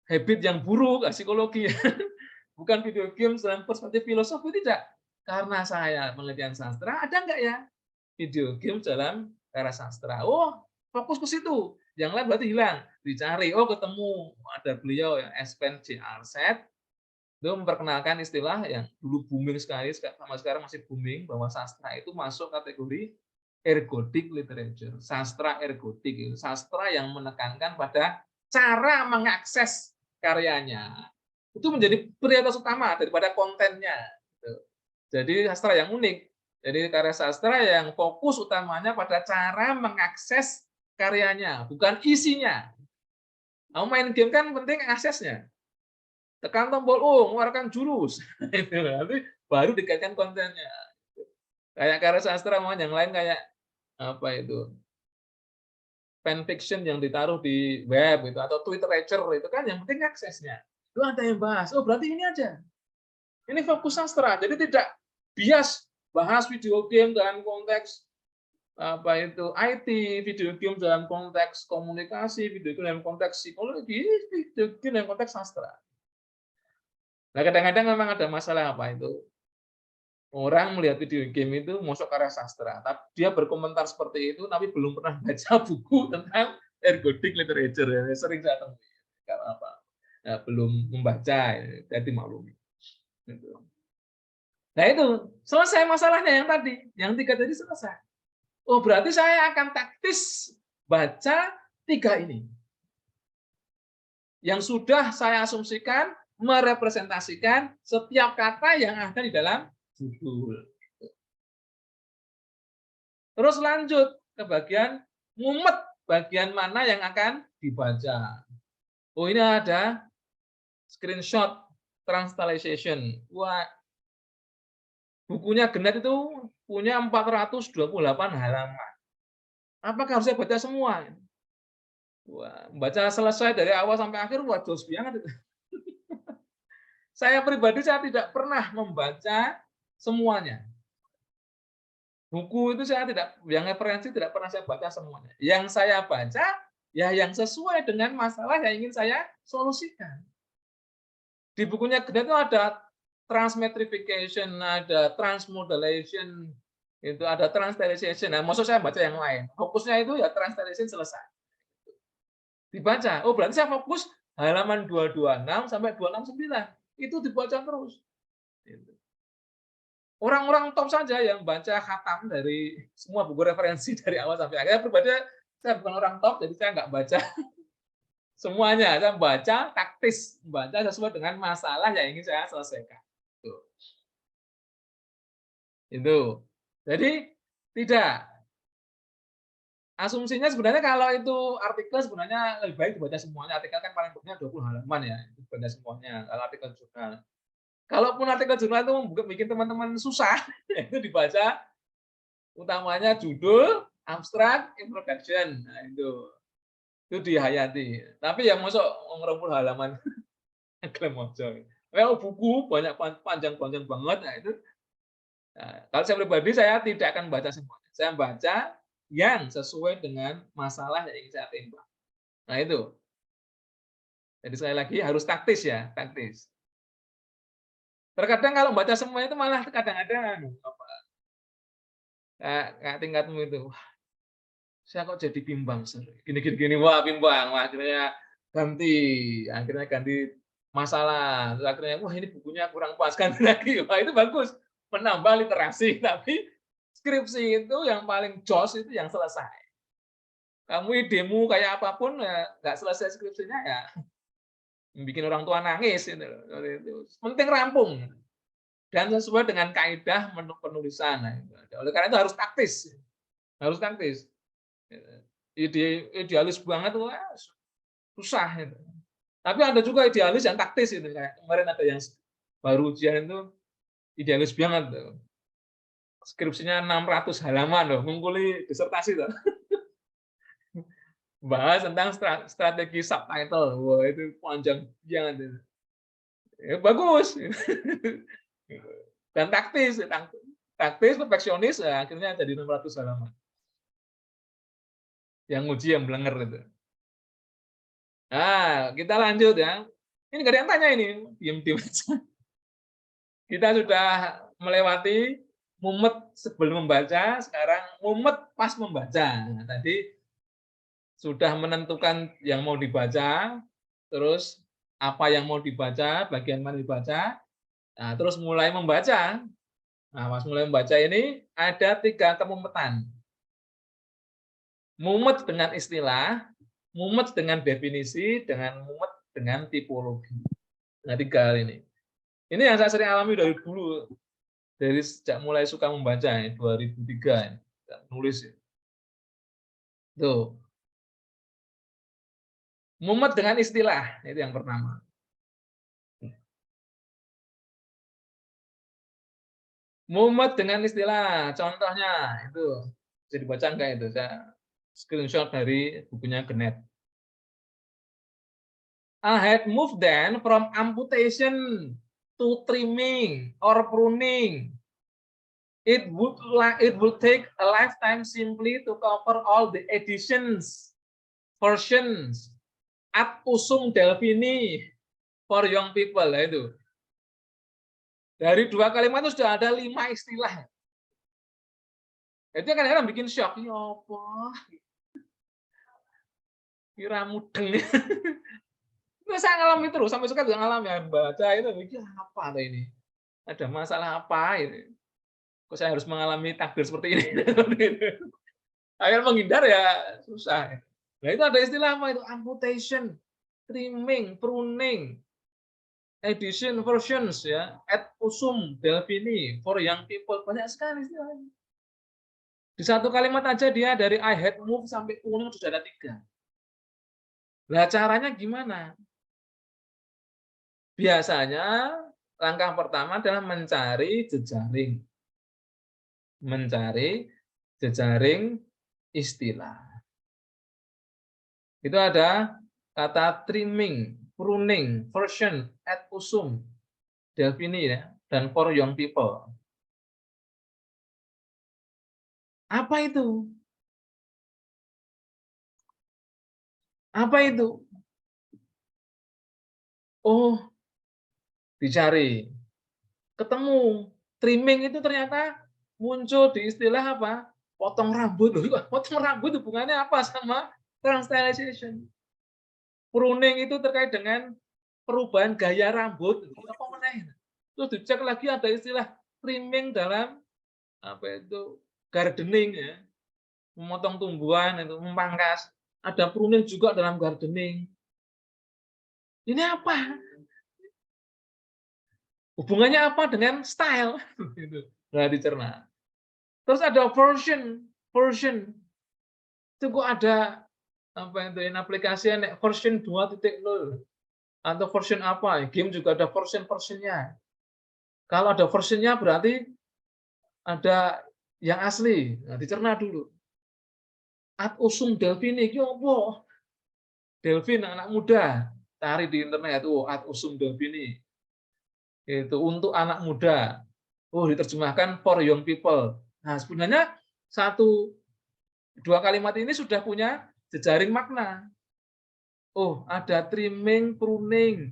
habit yang buruk, psikologi. Bukan video game dalam perspektif filosofi, tidak. Karena saya penelitian sastra, ada nggak ya video game dalam karya sastra? Oh, fokus ke situ. Yang lain berarti hilang. Dicari, oh ketemu. Ada beliau yang Espen J. Arset, itu memperkenalkan istilah yang dulu booming sekali, sama sekarang masih booming, bahwa sastra itu masuk kategori ergotic literature. Sastra ergotik, sastra yang menekankan pada cara mengakses karyanya. Itu menjadi prioritas utama daripada kontennya. Jadi sastra yang unik. Jadi karya sastra yang fokus utamanya pada cara mengakses karyanya, bukan isinya. Kamu main game kan penting aksesnya. Tekan tombol mengeluarkan jurus. Itu nanti baru dikaitkan kontennya. Kayak karya sastra yang lain kayak fanfiction yang ditaruh di web itu atau Twitterature itu kan yang penting aksesnya. Itu ada yang bahas. Oh, berarti ini aja. Ini fokus sastra. Jadi tidak bias bahas video game dalam konteks IT, video game dalam konteks komunikasi, video game dalam konteks psikologi, video game dalam konteks sastra. Nah, kadang-kadang memang ada masalah orang melihat video game itu masuk karya sastra, tapi dia berkomentar seperti itu, tapi belum pernah baca buku tentang ergotic literature. Sering saya temui. Karena apa? Nah, belum membaca, jadi maklumi. Nah itu, selesai masalahnya yang tadi. Yang 3 tadi selesai. Oh, berarti saya akan taktis baca 3 ini. Yang sudah saya asumsikan merepresentasikan setiap kata yang ada di dalam judul. Terus lanjut ke bagian ngumet, bagian mana yang akan dibaca. Oh, ini ada screenshot translation. Wah, bukunya Genet itu punya 428 halaman. Apakah harus saya baca semua? Wah, baca selesai dari awal sampai akhir, wah jos banget itu. Saya pribadi saya tidak pernah membaca semuanya. Buku itu saya tidak, yang referensi tidak pernah saya baca semuanya. Yang saya baca, ya yang sesuai dengan masalah yang ingin saya solusikan. Di bukunya Genet itu ada transmetrification, ada transmodulation, itu ada transliteration. Nah, maksud saya baca yang lain. Fokusnya itu ya transliteration selesai. Dibaca. Oh, berarti saya fokus halaman 226 sampai 269. Itu dibaca terus. Orang-orang top saja yang baca khatam dari semua buku referensi dari awal sampai akhir. Pribadi saya bukan orang top, jadi saya nggak baca semuanya. Saya baca taktis, baca sesuai dengan masalah yang ingin saya selesaikan. Itu. Jadi tidak. Asumsinya sebenarnya kalau itu artikel sebenarnya lebih baik dibaca semuanya. Artikel kan paling banyak 20 halaman ya, dibaca semuanya. Kalau artikel jurnal. Kalaupun artikel jurnal itu bikin teman-teman susah, itu dibaca utamanya judul, abstrak, introduction. Nah, itu dihayati. Tapi yang masuk ngerempul halaman klaim mojo. Well, buku banyak panjang-panjang banget. Nah, itu. Nah, kalau saya pribadi saya tidak akan baca semuanya. Saya baca yang sesuai dengan masalah yang ingin saya timbang. Nah itu. Jadi sekali lagi harus taktis ya, taktis. Terkadang kalau baca semua itu malah kadang-kadang kayak tingkatmu itu, wah, saya kok jadi bimbang, gini, wah bimbang, wah, akhirnya ganti masalah, terus akhirnya wah ini bukunya kurang pas, ganti lagi, wah itu bagus, menambah literasi, tapi skripsi itu yang paling jos itu yang selesai. Kamu idemu kayak apapun nggak selesai skripsinya ya bikin orang tua nangis itu. Penting rampung dan sesuai dengan kaidah penulisan. Oleh karena itu harus taktis. Harus taktis. Idealis banget wah, susah itu. Tapi ada juga idealis yang taktis itu. Kayak kemarin ada yang baru ujian itu idealis banget tuh. Skripsinya 600 halaman loh, ngungkuli disertasi tuh. Bahas tentang strategi subtitle. Wah, itu panjang banget itu. Ya, bagus. Dan taktis, perfeksionis, ya, akhirnya jadi 600 halaman. Yang nguji yang blenger itu. Nah, kita lanjut ya. Ini nggak ada yang tanya ini, diem-diem aja. Kita sudah melewati mumet sebelum membaca, sekarang mumet pas membaca. Nah, tadi sudah menentukan yang mau dibaca, terus apa yang mau dibaca, bagian mana dibaca, nah, terus mulai membaca. Nah, pas mulai membaca ini ada 3 kemumetan. Mumet dengan istilah, mumet dengan definisi, dengan mumet dengan tipologi. Nah, 3 hal ini. Ini yang saya sering alami dari dulu, dari sejak mulai suka membaca, 2003 nulis. Tuh, mumet dengan istilah, itu yang pertama. Mumet dengan istilah, contohnya itu bisa dibaca enggak itu? Saya screenshot dari bukunya Genet. I had moved then from amputation to trimming or pruning. It would take a lifetime simply to cover all the editions, versions, ad usum Delphini for young people. Nah, itu. Dari 2 kalimat itu sudah ada 5 istilah. Itu kadang-kadang bikin shock. Ya apa? Kira mudeng. Itu saya ngalami terus, sampai sekarang juga ngalami. Baca itu, mikir apa ini? Ada masalah apa ini? Kok saya harus mengalami takdir seperti ini? Akhirnya menghindar ya susah. Nah itu ada istilah apa itu? Amputation, trimming, pruning, edition, versions ya, ad usum Delphini for young people, banyak sekali istilahnya. Di satu kalimat aja dia dari I had move sampai pruning sudah ada 3. Nah caranya gimana? Biasanya langkah pertama adalah mencari jejaring. Mencari jejaring istilah. Itu ada kata trimming, pruning, version, ad usum, Delphini ya, dan for young people. Apa itu? Apa itu? Oh, dicari. Ketemu. Trimming itu ternyata muncul di istilah apa? Potong rambut. Potong rambut hubungannya apa sama transstylization? Pruning itu terkait dengan perubahan gaya rambut. Apa meneh? Terus dicek lagi ada istilah trimming dalam apa itu gardening ya, memotong tumbuhan itu, memangkas. Ada pruning juga dalam gardening. Ini apa? Hubungannya apa dengan style? Itu. Nah, dicerna. Terus ada version. Itu kok ada apa itu aplikasinya version 2.0 atau version apa? Game juga ada versionnya. Kalau ada versionnya berarti ada yang asli. Nah, dicerna dulu. Ad usum Delphini iki opo? Delvin anak muda. Cari di internet itu ad usum Delphini. Itu untuk anak muda. Oh, diterjemahkan for young people. Nah, sebenarnya 2 kalimat ini sudah punya jejaring makna. Oh, ada trimming, pruning,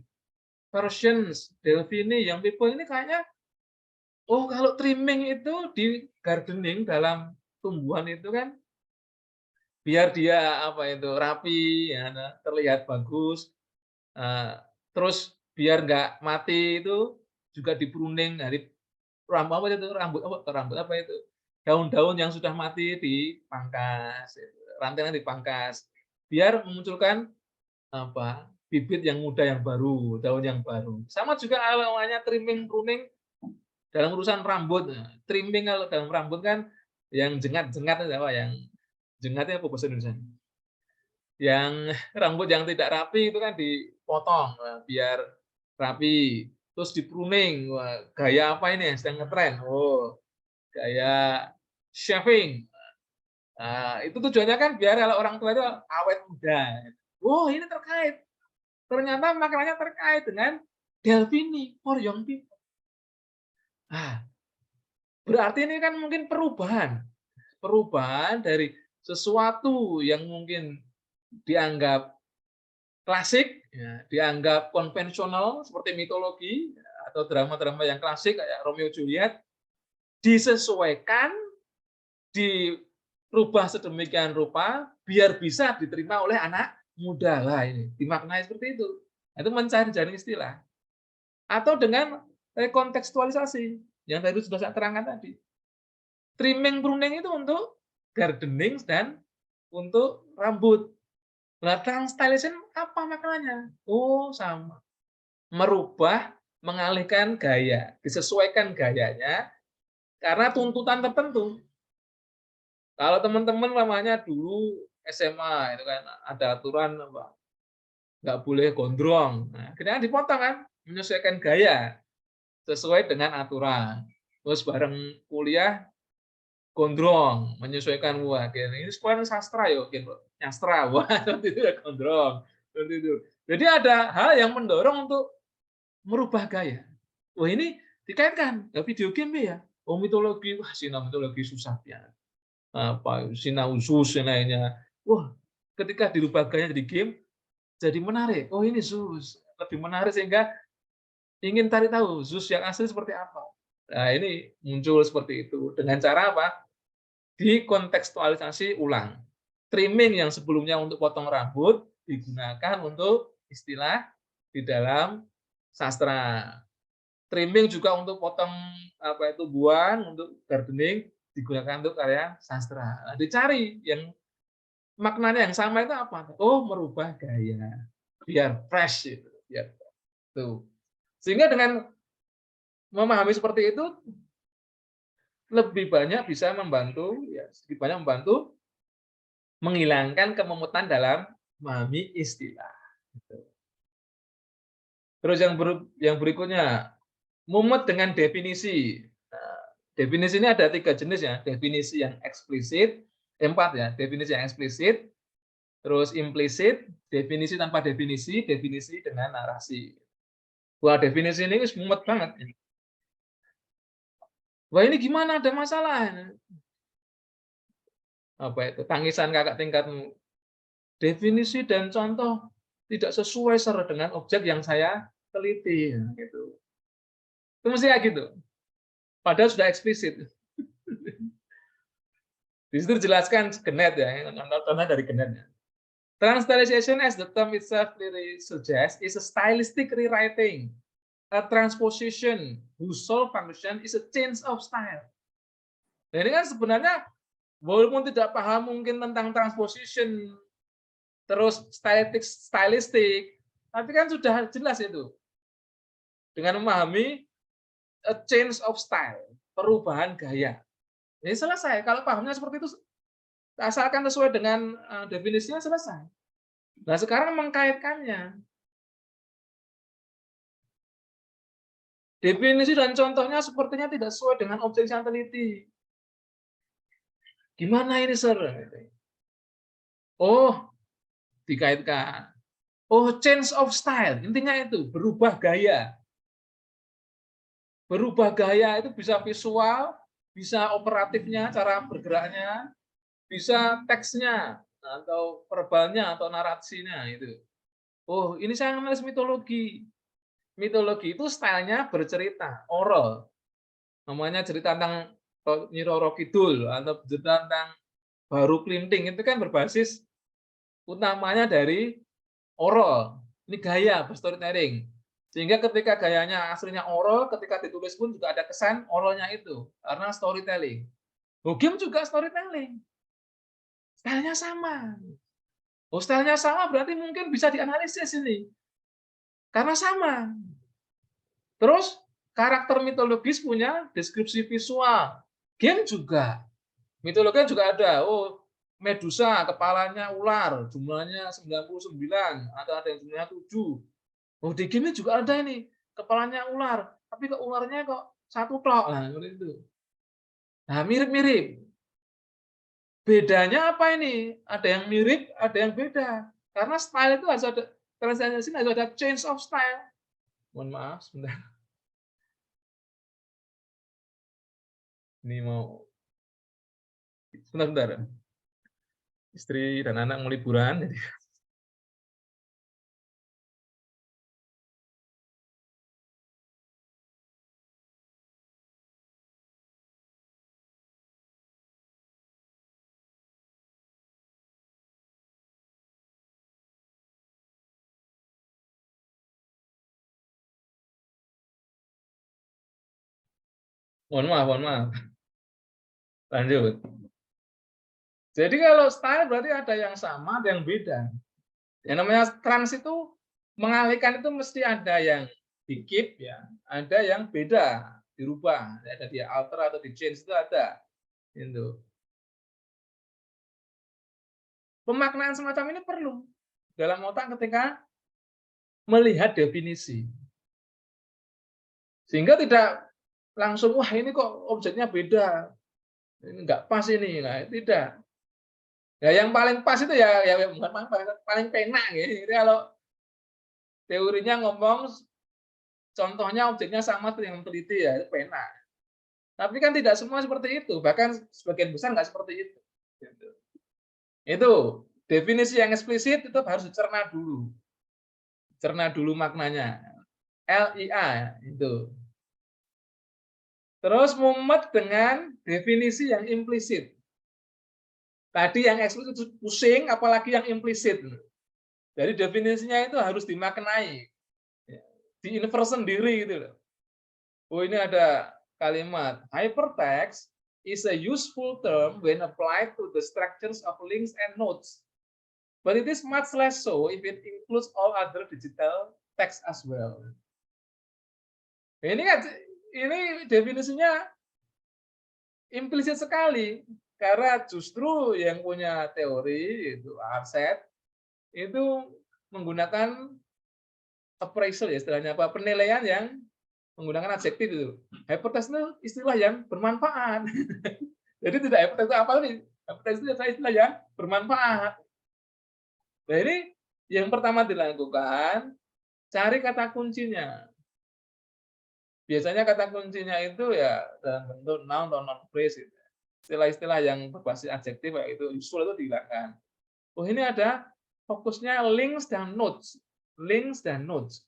versions, Delphini, young people ini kayaknya, oh kalau trimming itu di gardening dalam tumbuhan itu kan biar dia apa itu rapi, ya, terlihat bagus, terus biar nggak mati itu juga di pruning, nah, rambut apa itu, daun-daun yang sudah mati dipangkas, rantingnya dipangkas, biar memunculkan apa bibit yang muda yang baru, daun yang baru. Sama juga awalnya trimming, pruning dalam urusan rambut. Nah, trimming kalau dalam rambut kan yang jengat-jengat apa yang jengatnya apa bahasa Indonesia? Yang rambut yang tidak rapi itu kan dipotong biar rapi, terus di pruning. Wah, gaya apa ini yang sedang ngetren? Oh, gaya shaving. Nah, itu tujuannya kan biar kalau orang tua itu awet muda. Oh, ini terkait. Ternyata maknanya terkait dengan Delphini for young people. Nah, berarti ini kan mungkin perubahan dari sesuatu yang mungkin dianggap klasik, ya, dianggap konvensional seperti mitologi atau drama-drama yang klasik kayak Romeo Juliet, disesuaikan, dirubah sedemikian rupa biar bisa diterima oleh anak muda. Lah ini dimaknai seperti itu. Itu mencari jaring istilah. Atau dengan rekontekstualisasi yang tadi sudah saya terangkan tadi. Trimming pruning itu untuk gardening dan untuk rambut. Nah, transtylation apa maknanya? Oh, sama. Merubah, mengalihkan gaya, disesuaikan gayanya karena tuntutan tertentu. Kalau teman-teman namanya dulu SMA itu kan ada aturan apa? Nggak boleh gondrong. Nah, akhirnya dipotong kan, menyesuaikan gaya sesuai dengan aturan. Terus bareng kuliah gondrong, menyesuaikan wah ini sekolah sastra ya, sastra wah seperti itu ya gondrong, seperti itu. Jadi ada hal yang mendorong untuk merubah gaya. Wah ini dikaitkan ke video game ya. Oh mitologi, wah sinau mitologi susah ya. Apa sinau Zeus dan lainnya. Wah ketika dirubah gaya jadi game, jadi menarik. Oh ini Zeus lebih menarik sehingga ingin cari tahu Zeus yang asli seperti apa. Nah ini muncul seperti itu dengan cara apa? Dikontekstualisasi ulang. Trimming yang sebelumnya untuk potong rambut digunakan untuk istilah di dalam sastra. Trimming juga untuk potong apa itu buah untuk gardening digunakan untuk karya sastra. Nah, dicari yang maknanya yang sama itu apa? Oh, merubah gaya biar fresh itu, biar tuh. Sehingga dengan memahami seperti itu lebih banyak bisa membantu ya, sedikit banyak membantu menghilangkan kememutan dalam memahami istilah. Gitu. Terus yang berikutnya, mumet dengan definisi. Nah, definisi ini ada 3 jenis ya, definisi yang eksplisit, 4 ya, definisi yang eksplisit, terus implisit, definisi tanpa definisi, definisi dengan narasi. Wah, definisi ini mumet banget. Wah, ini gimana? Ada masalah. Apa itu? Tangisan kakak tingkatmu. Definisi dan contoh tidak sesuai dengan objek yang saya teliti. Gitu. Itu mesti kayak gitu. Padahal sudah eksplisit. Di situ dijelaskan Genet ya, contohnya dari Genet. Transliteration, as the term itself clearly suggests, is a stylistic rewriting, a transposition whose sole function is a change of style. Nah, ini kan sebenarnya walaupun tidak paham mungkin tentang transposition, terus stylistic, tapi kan sudah jelas itu. Dengan memahami a change of style, perubahan gaya. Ini selesai. Kalau pahamnya seperti itu, asalkan sesuai dengan definisinya selesai. Nah sekarang mengkaitkannya. Definisi dan contohnya sepertinya tidak sesuai dengan objek yang teliti. Gimana ini, Sir? Oh, dikaitkan. Oh, change of style. Intinya itu, berubah gaya. Berubah gaya itu bisa visual, bisa operatifnya, cara bergeraknya, bisa teksnya, atau verbalnya, atau narasinya. Itu. Oh, ini saya menulis mitologi. Mitologi itu stylenya bercerita, oral. Namanya cerita tentang Nyi Roro Kidul atau cerita tentang Baru Klinting itu kan berbasis utamanya dari oral. Ini gaya storytelling. Sehingga ketika gayanya aslinya oral, ketika ditulis pun juga ada kesan oralnya itu karena storytelling. Game juga storytelling. Stylenya sama. Oh, stylenya sama berarti mungkin bisa dianalisis ini. Karena sama. Terus karakter mitologis punya deskripsi visual. Game juga. Mitologi juga ada. Oh, Medusa, kepalanya ular, jumlahnya 99, atau ada yang jumlahnya 7. Oh, di game juga ada ini. Kepalanya ular, tapi kok ularnya kok satu tok. Nah, seperti itu. Nah, mirip-mirip. Bedanya apa ini? Ada yang mirip, ada yang beda. Karena style itu harus ada translation, harus ada change of style. Mohon maaf sebentar. Ini mau sebentar. Istri dan anak mau liburan. Jadi. Mohon maaf, mohon maaf. Lanjut. Jadi kalau style berarti ada yang sama, ada yang beda. Yang namanya trans itu mengalihkan itu mesti ada yang di-keep ya, ada yang beda, dirubah, ada di alter atau di change itu ada. Gitu. Pemaknaan semacam ini perlu dalam otak ketika melihat definisi. Sehingga tidak langsung, wah ini kok objeknya beda, ini nggak pas ini, nah, tidak. Ya yang paling pas itu ya bukan paling penak gitu. Jadi kalau teorinya ngomong contohnya objeknya sama seperti yang teliti ya, itu pena. Tapi kan tidak semua seperti itu, bahkan sebagian besar nggak seperti itu. Gitu. Itu definisi yang eksplisit itu harus cerna dulu maknanya. LIA itu. Terus mumet dengan definisi yang implisit. Tadi yang eksplisit pusing, apalagi yang implisit. Jadi definisinya itu harus dimaknai, diinvers sendiri gitu loh. Oh ini ada kalimat hypertext is a useful term when applied to the structures of links and nodes, but it is much less so if it includes all other digital text as well. Ini definisinya implisit sekali karena justru yang punya teori itu Arset itu menggunakan appraisal ya istilahnya apa penilaian yang menggunakan adjektif itu. Hypertext itu istilah yang bermanfaat. Jadi tidak hypertext itu apa nih? Hypertext itu istilah yang bermanfaat. Nah ini yang pertama dilakukan, cari kata kuncinya. Biasanya kata kuncinya itu ya dalam bentuk noun atau non phrase. Gitu. Istilah-istilah yang berbasis adjektif itu useful itu dihilangkan. Oh ini ada fokusnya links dan nodes. Links dan nodes.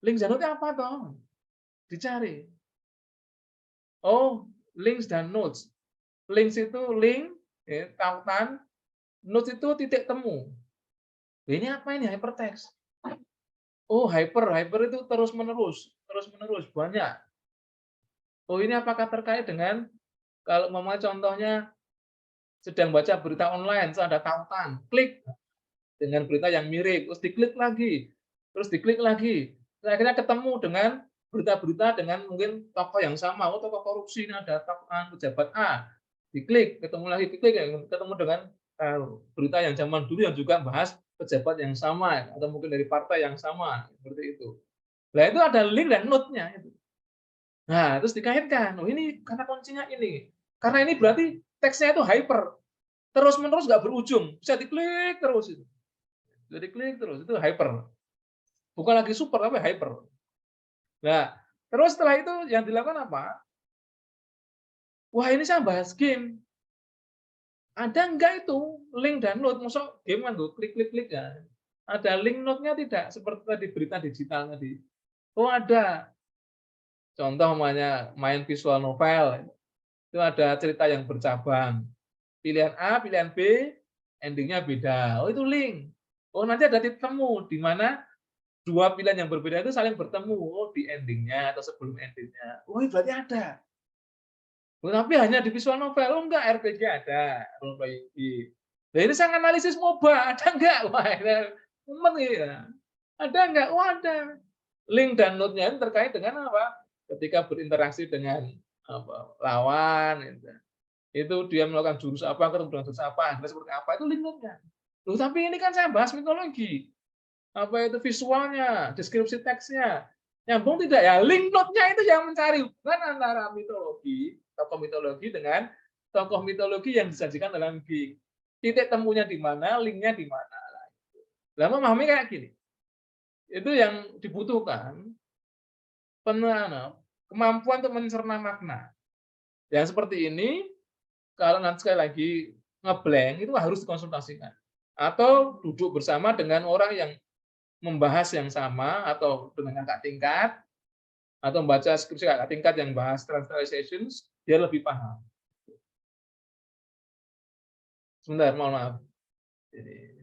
Links dan nodes apa toh? Dicari. Oh, links dan nodes. Links itu link, ya, tautan. Nodes itu titik temu. Ini apa ini hypertext? Oh, hyper itu terus menerus banyak. Oh, ini apakah terkait dengan kalau contohnya sedang baca berita online, terus ada tautan, klik dengan berita yang mirip, terus diklik lagi, terus diklik lagi. Terus akhirnya ketemu dengan berita-berita dengan mungkin tokoh yang sama, oh tokoh korupsi ini ada tokoh pejabat A, diklik, ketemu lagi, diklik, ketemu dengan berita yang zaman dulu yang juga bahas pejabat yang sama atau mungkin dari partai yang sama seperti itu. Nah itu ada link dan node-nya itu. Nah terus dikaitkan, oh ini kata kuncinya ini, karena ini berarti teksnya itu hyper, terus menerus nggak berujung, bisa diklik terus itu. Jadi klik terus itu hyper. Bukan lagi super tapi hyper. Nah, terus setelah itu yang dilakukan apa? Wah, ini saya bahas game. Ada enggak itu link dan note? Masuk game kan gue klik-klik-klik ya. Ada link note-nya tidak seperti tadi berita digital tadi. Oh, ada. Contoh namanya main visual novel. Itu ada cerita yang bercabang. Pilihan A, pilihan B, endingnya beda. Oh, itu link. Oh, nanti ada titik temu di mana dua pilihan yang berbeda itu saling bertemu di endingnya atau sebelum endingnya. Oh, berarti ada. Tapi hanya di visual novel. Oh, enggak, RPG ada. Role playing game. Nah, ini saya analisis MOBA. Ada enggak? Wah, ya. Ada enggak? Oh, ada. Link dan node-nya itu terkait dengan apa? Ketika berinteraksi dengan lawan. Itu dia melakukan jurus apa, ketemu dengan jurus apa, seperti apa. Itu link node-nya. Loh, tapi ini kan saya bahas mitologi. Apa itu visualnya, deskripsi teksnya, nyambung tidak ya? Link node-nya itu yang mencari hubungan antara mitologi, tokoh mitologi dengan tokoh mitologi yang disajikan dalam game. Titik temunya di mana, linknya di mana. Lah memahami kayak gini. Itu yang dibutuhkan kemampuan untuk mencerna makna. Yang seperti ini kalau nanti sekali lagi ngeblank itu harus dikonsultasikan. Atau duduk bersama dengan orang yang membahas yang sama atau dengan kakak tingkat atau membaca skripsi kakak tingkat yang bahas translations, dia lebih paham. Sebentar, mohon maaf. Ini.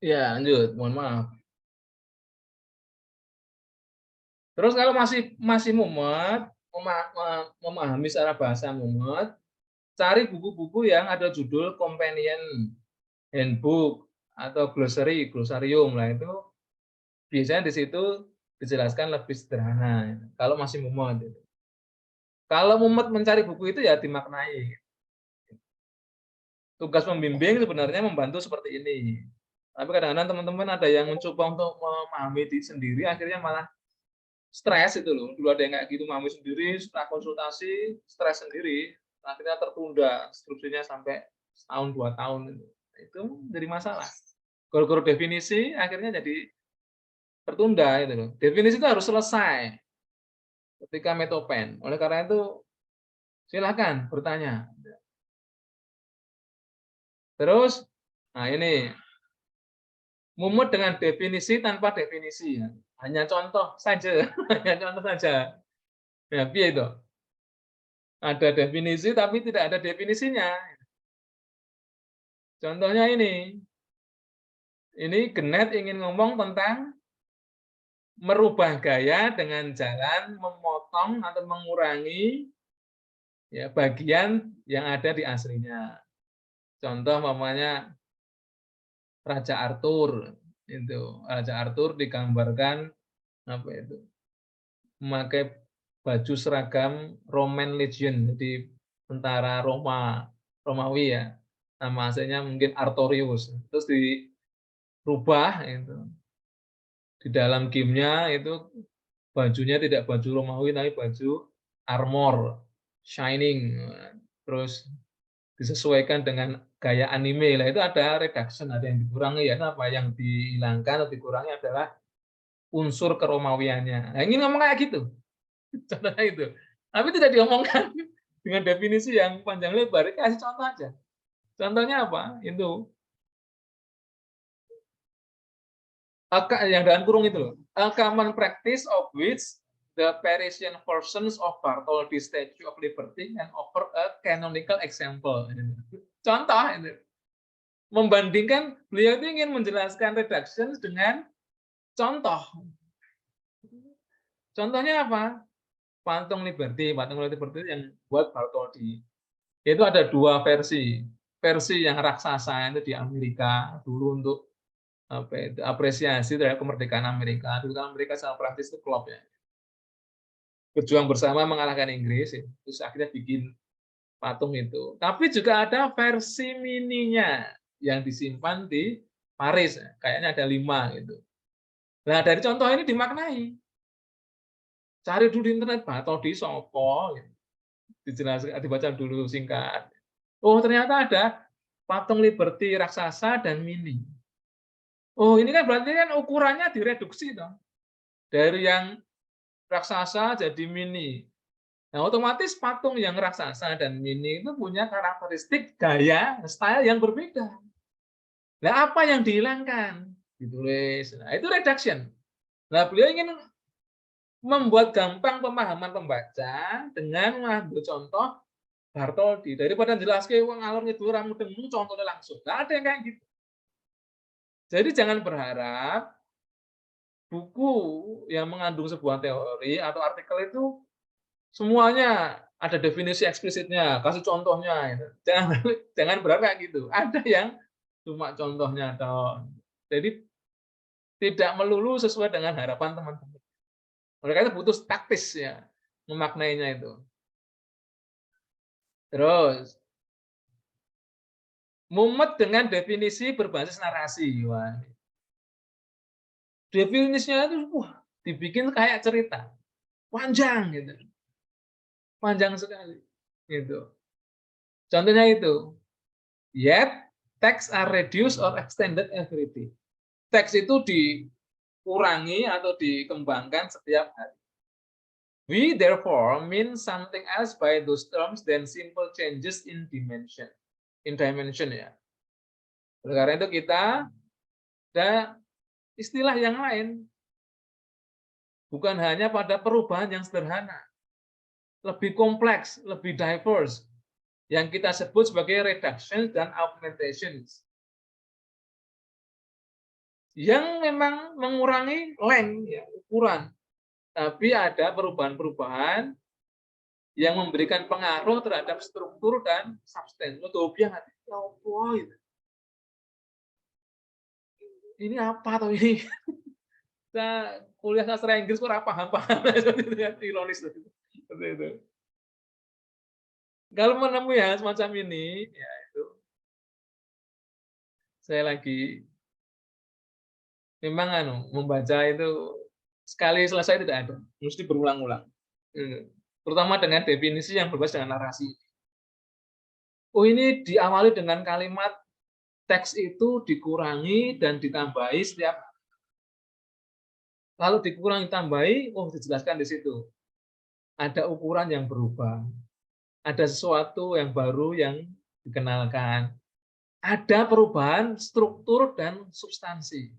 Ya, lanjut, mohon maaf. Terus kalau masih mumet, memahami secara bahasa mumet, cari buku-buku yang ada judul companion, handbook, atau glossary, glossarium lah itu biasanya di situ dijelaskan lebih sederhana. Kalau masih mumet. Kalau mumet mencari buku itu ya dimaknai. Tugas pembimbing sebenarnya membantu seperti ini. Tapi kadang-kadang teman-teman ada yang mencoba untuk memahami diri sendiri, akhirnya malah stres itu loh. Dulu ada yang kayak gitu, memahami sendiri, setelah konsultasi, stres sendiri, akhirnya tertunda skripsinya sampai setahun 2 tahun. Itu jadi masalah. Guru-guru definisi akhirnya jadi tertunda itu loh. Definisi itu harus selesai ketika metopen. Oleh karena itu silakan bertanya. Terus, nah ini mumet dengan definisi tanpa definisi ya. Hanya contoh saja, hanya contoh saja. Ya, piye itu? Ada definisi tapi tidak ada definisinya. Contohnya ini Genet ingin ngomong tentang merubah gaya dengan jalan memotong atau mengurangi ya bagian yang ada di aslinya. Contoh umpamanya Raja Arthur itu. Raja Arthur digambarkan apa itu? Memakai baju seragam Roman Legion, jadi tentara Romawi ya. Nama aslinya mungkin Artorius. Terus dirubah itu. Di dalam gamenya itu bajunya tidak baju Romawi tapi baju armor, shining. Terus disesuaikan dengan gaya anime lah, itu ada reduction, ada yang dikurangi ya, apa yang dihilangkan atau dikurangi adalah unsur keromawiannya. Nah, ingin ngomong kayak gitu. Contohnya itu. Tapi tidak diomongkan dengan definisi yang panjang lebar, kasih contoh aja. Contohnya apa? Itu yang dengan kurung itu loh. A common practice of which the Parisian versions of Bartholdi Statue of Liberty can offer a canonical example. Contoh itu. Membandingkan beliau itu ingin menjelaskan reduction dengan contoh. Contohnya apa? Patung Liberty yang buat Bartholdi. Itu ada dua versi. Versi yang raksasa itu di Amerika dulu untuk apa itu, apresiasi terhadap kemerdekaan Amerika. Dulu kan Amerika sama Prancis itu klop ya. Berjuang bersama mengalahkan Inggris, terus akhirnya bikin patung itu. Tapi juga ada versi mininya yang disimpan di Paris, kayaknya ada 5 gitu. Nah dari contoh ini dimaknai. Cari dulu di internet, Batodi sopo, gitu. Dijelaskan, dibaca dulu singkat. Oh, ternyata ada patung Liberty raksasa dan mini. Oh, ini kan berarti kan ukurannya direduksi dong. Dari yang raksasa jadi mini. Nah, otomatis patung yang raksasa dan mini itu punya karakteristik gaya, style yang berbeda. Nah, apa yang dihilangkan? Ditulis. Nah, itu reduction. Nah, beliau ingin membuat gampang pemahaman pembaca dengan mengambil contoh Bartoldi. Daripada jelaskan wong ngalor ngidul ora mudeng contohnya langsung. Nggak ada yang kayak gitu. Jadi jangan berharap buku yang mengandung sebuah teori atau artikel itu semuanya ada definisi eksplisitnya, kasih contohnya. Gitu. Jangan jangan berharap kayak gitu. Ada yang cuma contohnya toh. Jadi tidak melulu sesuai dengan harapan teman-teman. Mereka itu butuh taktis ya, memaknainya itu. Terus, mumet dengan definisi berbasis narasi. Wah, definisinya itu dibikin kayak cerita, panjang gitu, panjang sekali. Gitu. Contohnya itu, yet text are reduced or extended every day. Teks itu dikurangi atau dikembangkan setiap hari. We therefore mean something else by those terms than simple changes in dimension. In dimension ya. Oleh karena itu kita ada istilah yang lain. Bukan hanya pada perubahan yang sederhana. Lebih kompleks, lebih diverse. Yang kita sebut sebagai reduction dan augmentation. Yang memang mengurangi length, ya, ukuran. Tapi ada perubahan-perubahan yang memberikan pengaruh terhadap struktur dan substance. Ini apa atau ini? Kita kuliah sastra Inggris kok paham-paham ironis seperti itu. Kalau menemui hal semacam ini, ya itu saya lagi memang membaca itu sekali selesai tidak ada, mesti berulang-ulang. Terutama dengan definisi yang berbasis dengan narasi. Oh, ini diawali dengan kalimat teks itu dikurangi dan ditambahi setiap kalau dikurangi tambahi, dijelaskan di situ. Ada ukuran yang berubah, ada sesuatu yang baru yang dikenalkan, ada perubahan struktur dan substansi.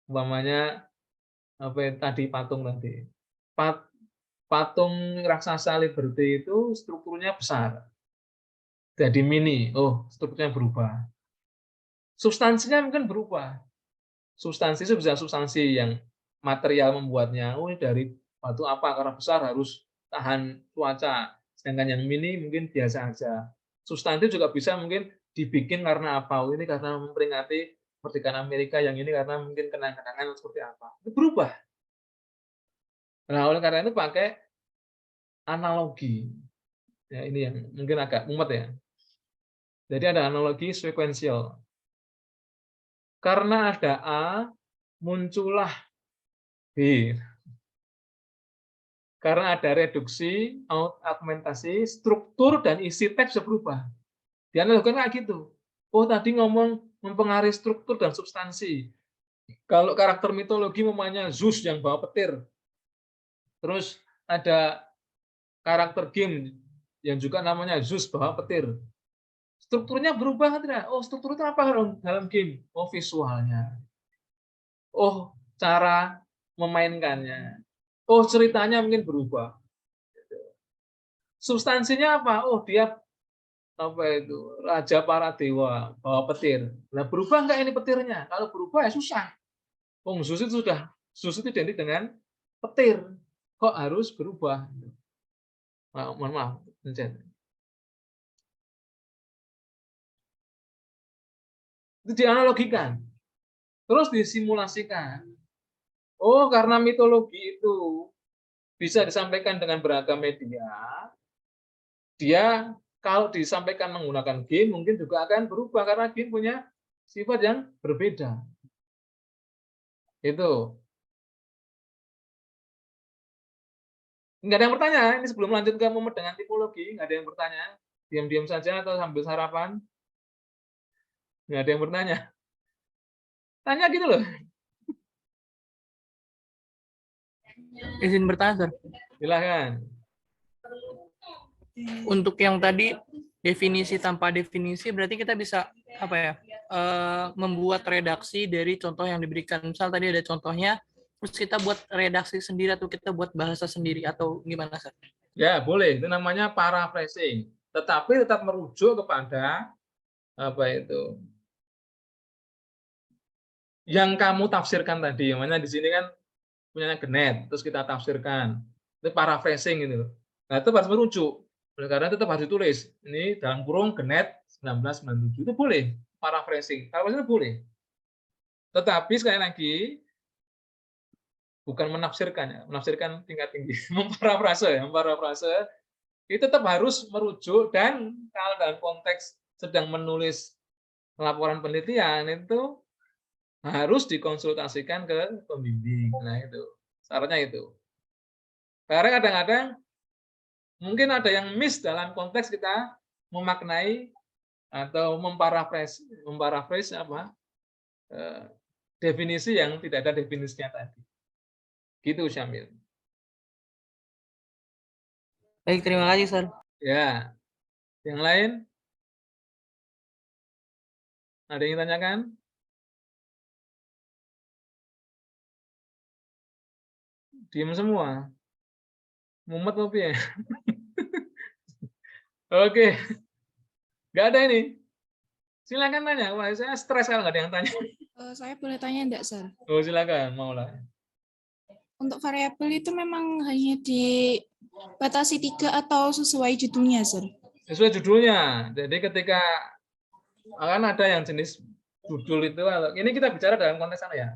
Umpamanya apa yang tadi patung tadi. Patung raksasa Liberty itu strukturnya besar. Jadi mini, strukturnya berubah. Substansinya mungkin berubah. Substansi itu bisa substansi yang material membuatnya. Ini dari batu apa, karena besar harus tahan cuaca. Sedangkan yang mini mungkin biasa aja. Substansi juga bisa mungkin dibikin karena apa? Ini karena memperingati kemerdekaan Amerika, yang ini karena mungkin kenang-kenangan seperti apa. Itu berubah. Nah, oleh karena itu pakai analogi. Ya, ini yang mungkin agak mumet ya. Jadi ada analogi sekuensial. Karena ada A, muncullah B. Karena ada reduksi, augmentasi, struktur dan isi teks bisa berubah. Dianalogikan kayak gitu. Tadi ngomong mempengaruhi struktur dan substansi. Kalau karakter mitologi namanya Zeus yang bawa petir. Terus ada karakter game yang juga namanya Zeus bawa petir. Strukturnya berubah tidak? Struktur itu apa dalam game? Visualnya. Cara memainkannya. Ceritanya mungkin berubah. Substansinya apa? Dia apa itu? Raja para dewa bawa petir. Nah, berubah enggak ini petirnya? Kalau berubah ya susah. Zeus itu identik dengan petir. Kok harus berubah? Mohon maaf, itu dianalogikan, terus disimulasikan. Karena mitologi itu bisa disampaikan dengan beragam media, dia kalau disampaikan menggunakan game mungkin juga akan berubah karena game punya sifat yang berbeda. Itu. Nggak ada yang bertanya, ini sebelum lanjut ke mumet dengan tipologi, nggak ada yang bertanya. Diam-diam saja atau sambil sarapan, nggak ada yang bertanya. Tanya gitu loh. Izin bertanya, Sir. Silahkan. Untuk yang tadi definisi tanpa definisi, berarti kita bisa apa ya? Membuat redaksi dari contoh yang diberikan. Misal tadi ada contohnya, terus kita buat redaksi sendiri atau kita buat bahasa sendiri atau gimana, Sir? Ya, boleh. Itu namanya paraphrasing. Tetapi tetap merujuk kepada apa itu? Yang kamu tafsirkan tadi. Namanya di sini kan punyanya Genet, terus kita tafsirkan. Itu paraphrasing gitu. Nah, itu harus merujuk. Oleh karena tetap harus ditulis. Ini dalam kurung Genet 1997. Itu boleh. Paraphrasing. Paraphrasing itu boleh. Tetapi sekali lagi, bukan menafsirkan ya, menafsirkan tingkat tinggi, memparafrase itu tetap harus merujuk dan kalau dalam konteks sedang menulis laporan penelitian itu harus dikonsultasikan ke pembimbing. Nah itu syaratnya itu. Karena kadang-kadang mungkin ada yang miss dalam konteks kita memaknai atau memparaphrase apa definisi yang tidak ada definisinya tadi. Gitu Syamil. Baik, terima kasih, Sir. Ya, yang lain? Ada yang tanyakan? Diam semua. Mumet tapi ya. Oke, nggak ada ini. Silakan tanya. Wah, saya stres kalau nggak ada yang tanya. Saya boleh tanya enggak, Sir? Oh, silakan, maulah. Untuk variabel itu memang hanya dibatasi 3 atau sesuai judulnya, Sir? Sesuai judulnya. Jadi ketika akan ada yang jenis judul itu, ini kita bicara dalam konteks apa ya?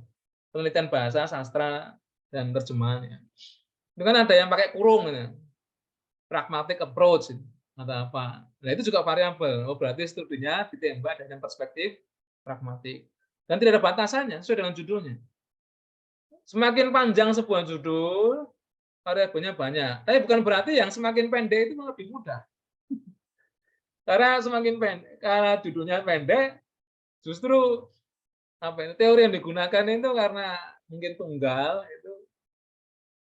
Penelitian bahasa, sastra, dan terjemahan. Ya. Itu kan ada yang pakai kurung, ya. Pragmatic approach atau apa. Nah itu juga variabel. Oh berarti studinya ditembak dengan perspektif pragmatik. Dan tidak ada batasannya sesuai dengan judulnya. Semakin panjang sebuah judul, variabelnya banyak. Tapi bukan berarti yang semakin pendek itu lebih mudah. Karena semakin pendek, karena judulnya pendek, justru apa ini, teori yang digunakan itu karena mungkin tunggal itu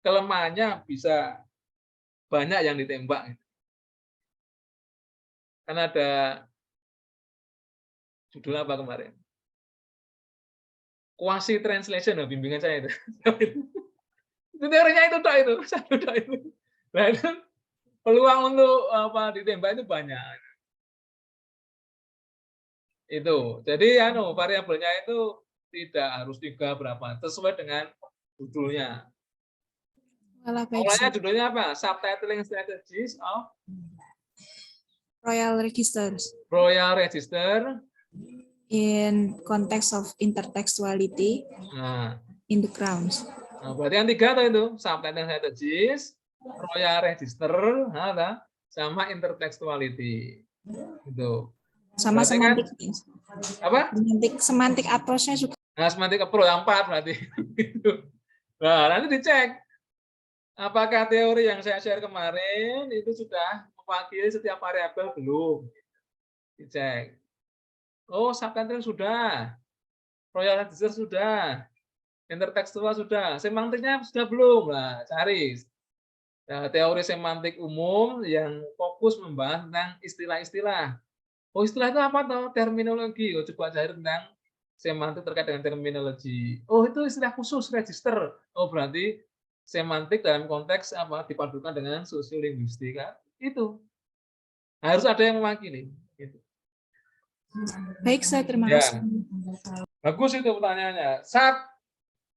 kelemahannya bisa banyak yang ditembak. Kan ada judul apa kemarin? Quasi translation, bimbingan saya itu. Itu teorinya itu tok itu, satu tok itu. Nah itu peluang untuk apa ditembak itu banyak. Itu. Jadi variabelnya itu tidak harus 3 berapa, sesuai dengan judulnya. Walah, baik, Awalnya Sir. judulnya apa? Subtitling Strategies of Royal Registers Royal Register. in context of intertextuality Nah, in the grounds. berarti yang 3 tuh itu, Subtitling Strategies, Royal Register, sama intertextuality. Itu. Sama Berarti kan semantik. apa? Semantik approach-nya juga. Nah, semantik approach yang 4 berarti. Nah, nanti dicek apakah teori yang saya share kemarin itu sudah mewakili setiap variabel belum. Dicek. Oh, subtitling sudah. Royal Register sudah. Intertekstual sudah. Semantiknya sudah belum. Nah, cari. Nah, teori semantik umum yang fokus membahas tentang istilah-istilah. Oh, istilah itu apa toh? Terminologi. Oh, coba cari tentang semantik terkait dengan terminologi. Oh, itu istilah khusus register. Oh, berarti semantik dalam konteks apa dipadukan dengan sosiolinguistik kan? Itu. Harus ada yang mewakili. Gitu. Baik, Sir. Terima Ya. kasih. Bagus itu pertanyaannya. Saat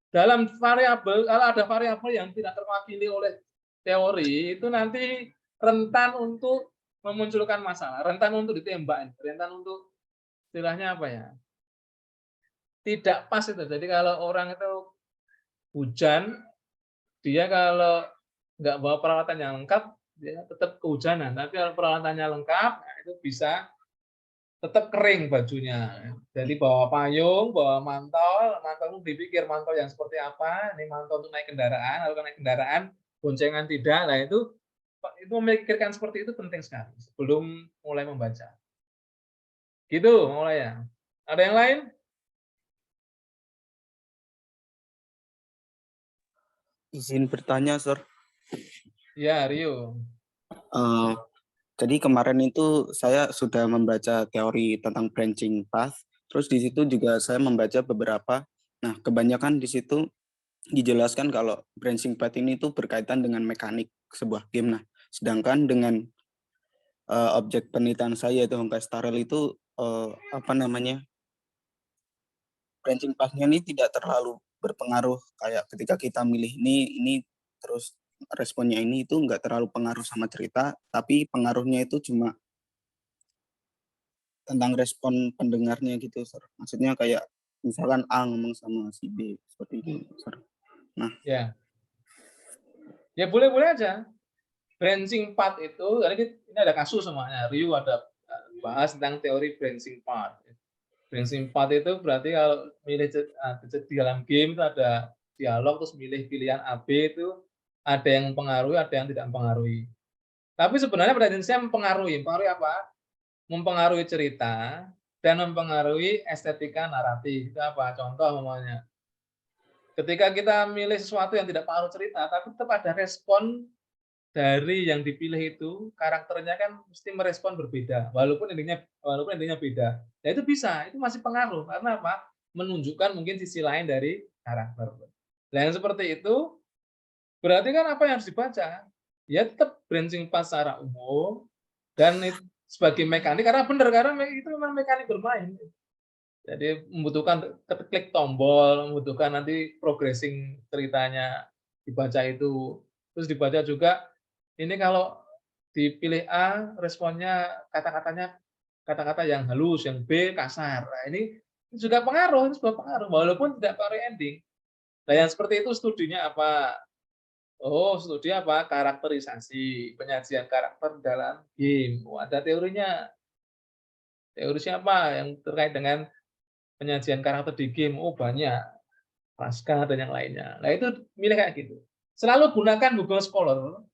dalam variabel, kalau ada variabel yang tidak terwakili oleh teori, itu nanti rentan untuk memunculkan masalah, rentan untuk ditembak, rentan untuk istilahnya apa ya? Tidak pas itu. Jadi kalau orang itu hujan, dia kalau nggak bawa peralatan yang lengkap, dia tetap kehujanan. Tapi kalau peralatannya lengkap, nah itu bisa tetap kering bajunya. Jadi bawa payung, bawa mantel, mantel itu dipikir mantel yang seperti apa, ini mantel untuk naik kendaraan, kalau naik kendaraan boncengan tidak. Nah, itu memikirkan seperti itu penting sekali sebelum mulai membaca. Gitu mulai ya. Ada yang lain? Izin bertanya, Sir. Ya, Rio. Eh, jadi kemarin itu saya sudah membaca teori tentang branching path. Terus di situ juga saya membaca beberapa. Nah, kebanyakan di situ dijelaskan kalau branching path ini itu berkaitan dengan mekanik sebuah game. Nah, sedangkan dengan objek penelitian saya itu Honkai Star Rail itu branching path-nya ini tidak terlalu berpengaruh kayak ketika kita milih ini terus responnya ini itu nggak terlalu pengaruh sama cerita, tapi pengaruhnya itu cuma tentang respon pendengarnya gitu, Sir. Maksudnya kayak misalkan A ngomong sama si B seperti itu, Sir. Nah, Ya. Ya boleh-boleh aja. Branching path itu, ini ada kasus semuanya. Rio ada bahas tentang teori branching path. Branching path itu berarti kalau milih di dalam game itu ada dialog terus milih pilihan A, B itu ada yang mempengaruhi, ada yang tidak mempengaruhi. Tapi sebenarnya pada intinya mempengaruhi. Mempengaruhi apa? Mempengaruhi cerita dan mempengaruhi estetika naratif. Itu apa? Contoh namanya. Ketika kita milih sesuatu yang tidak pengaruh cerita, tapi tetap ada respon dari yang dipilih itu, karakternya kan mesti merespon berbeda, walaupun intinya beda. Ya itu bisa, itu masih pengaruh karena apa? Menunjukkan mungkin sisi lain dari karakter. Nah, yang seperti itu berarti kan apa yang harus dibaca? Ya tetap branching path secara umum dan sebagai mekanik karena itu memang mekanik bermain. Jadi membutuhkan klik tombol, membutuhkan nanti progressing ceritanya dibaca itu. Terus dibaca juga ini kalau dipilih A, responnya kata-kata yang halus, yang B kasar. Nah, ini juga pengaruh, ini sebuah pengaruh, walaupun tidak pengaruh ending. Nah, yang seperti itu studinya apa? Oh, studi apa? Karakterisasi, penyajian karakter dalam game. Oh, ada teorinya. Teori siapa yang terkait dengan penyajian karakter di game? Oh, banyak. Pasca dan yang lainnya. Nah, itu milih kayak gitu. Selalu gunakan Google Scholar.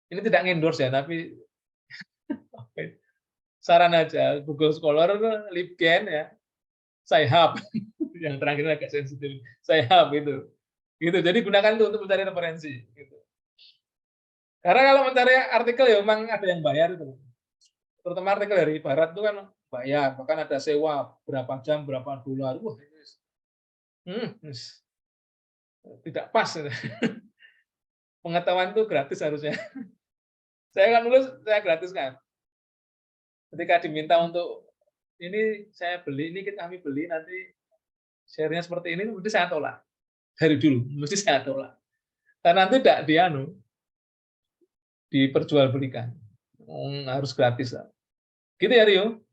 Ini tidak endorse ya, tapi saran aja. Google Scholar, LibGen ya, Sci-Hub. Yang terakhir agak sensitif. Sci-Hub itu. Gitu. Jadi gunakan itu untuk mencari referensi. Gitu. Karena kalau mencari artikel ya memang ada yang bayar itu. Terutama artikel dari barat itu kan bayar. Bahkan ada sewa berapa jam, berapa dolar. Wah, tidak pas. Pengetahuan itu gratis harusnya. Saya kan nulis, saya gratis kan. Ketika diminta untuk ini saya beli, ini kami beli, nanti share-nya seperti ini, mesti saya tolak. Dari dulu, mesti saya tolak. Karena nanti tidak diperjualbelikan. Harus gratis. Gitu ya, Rio?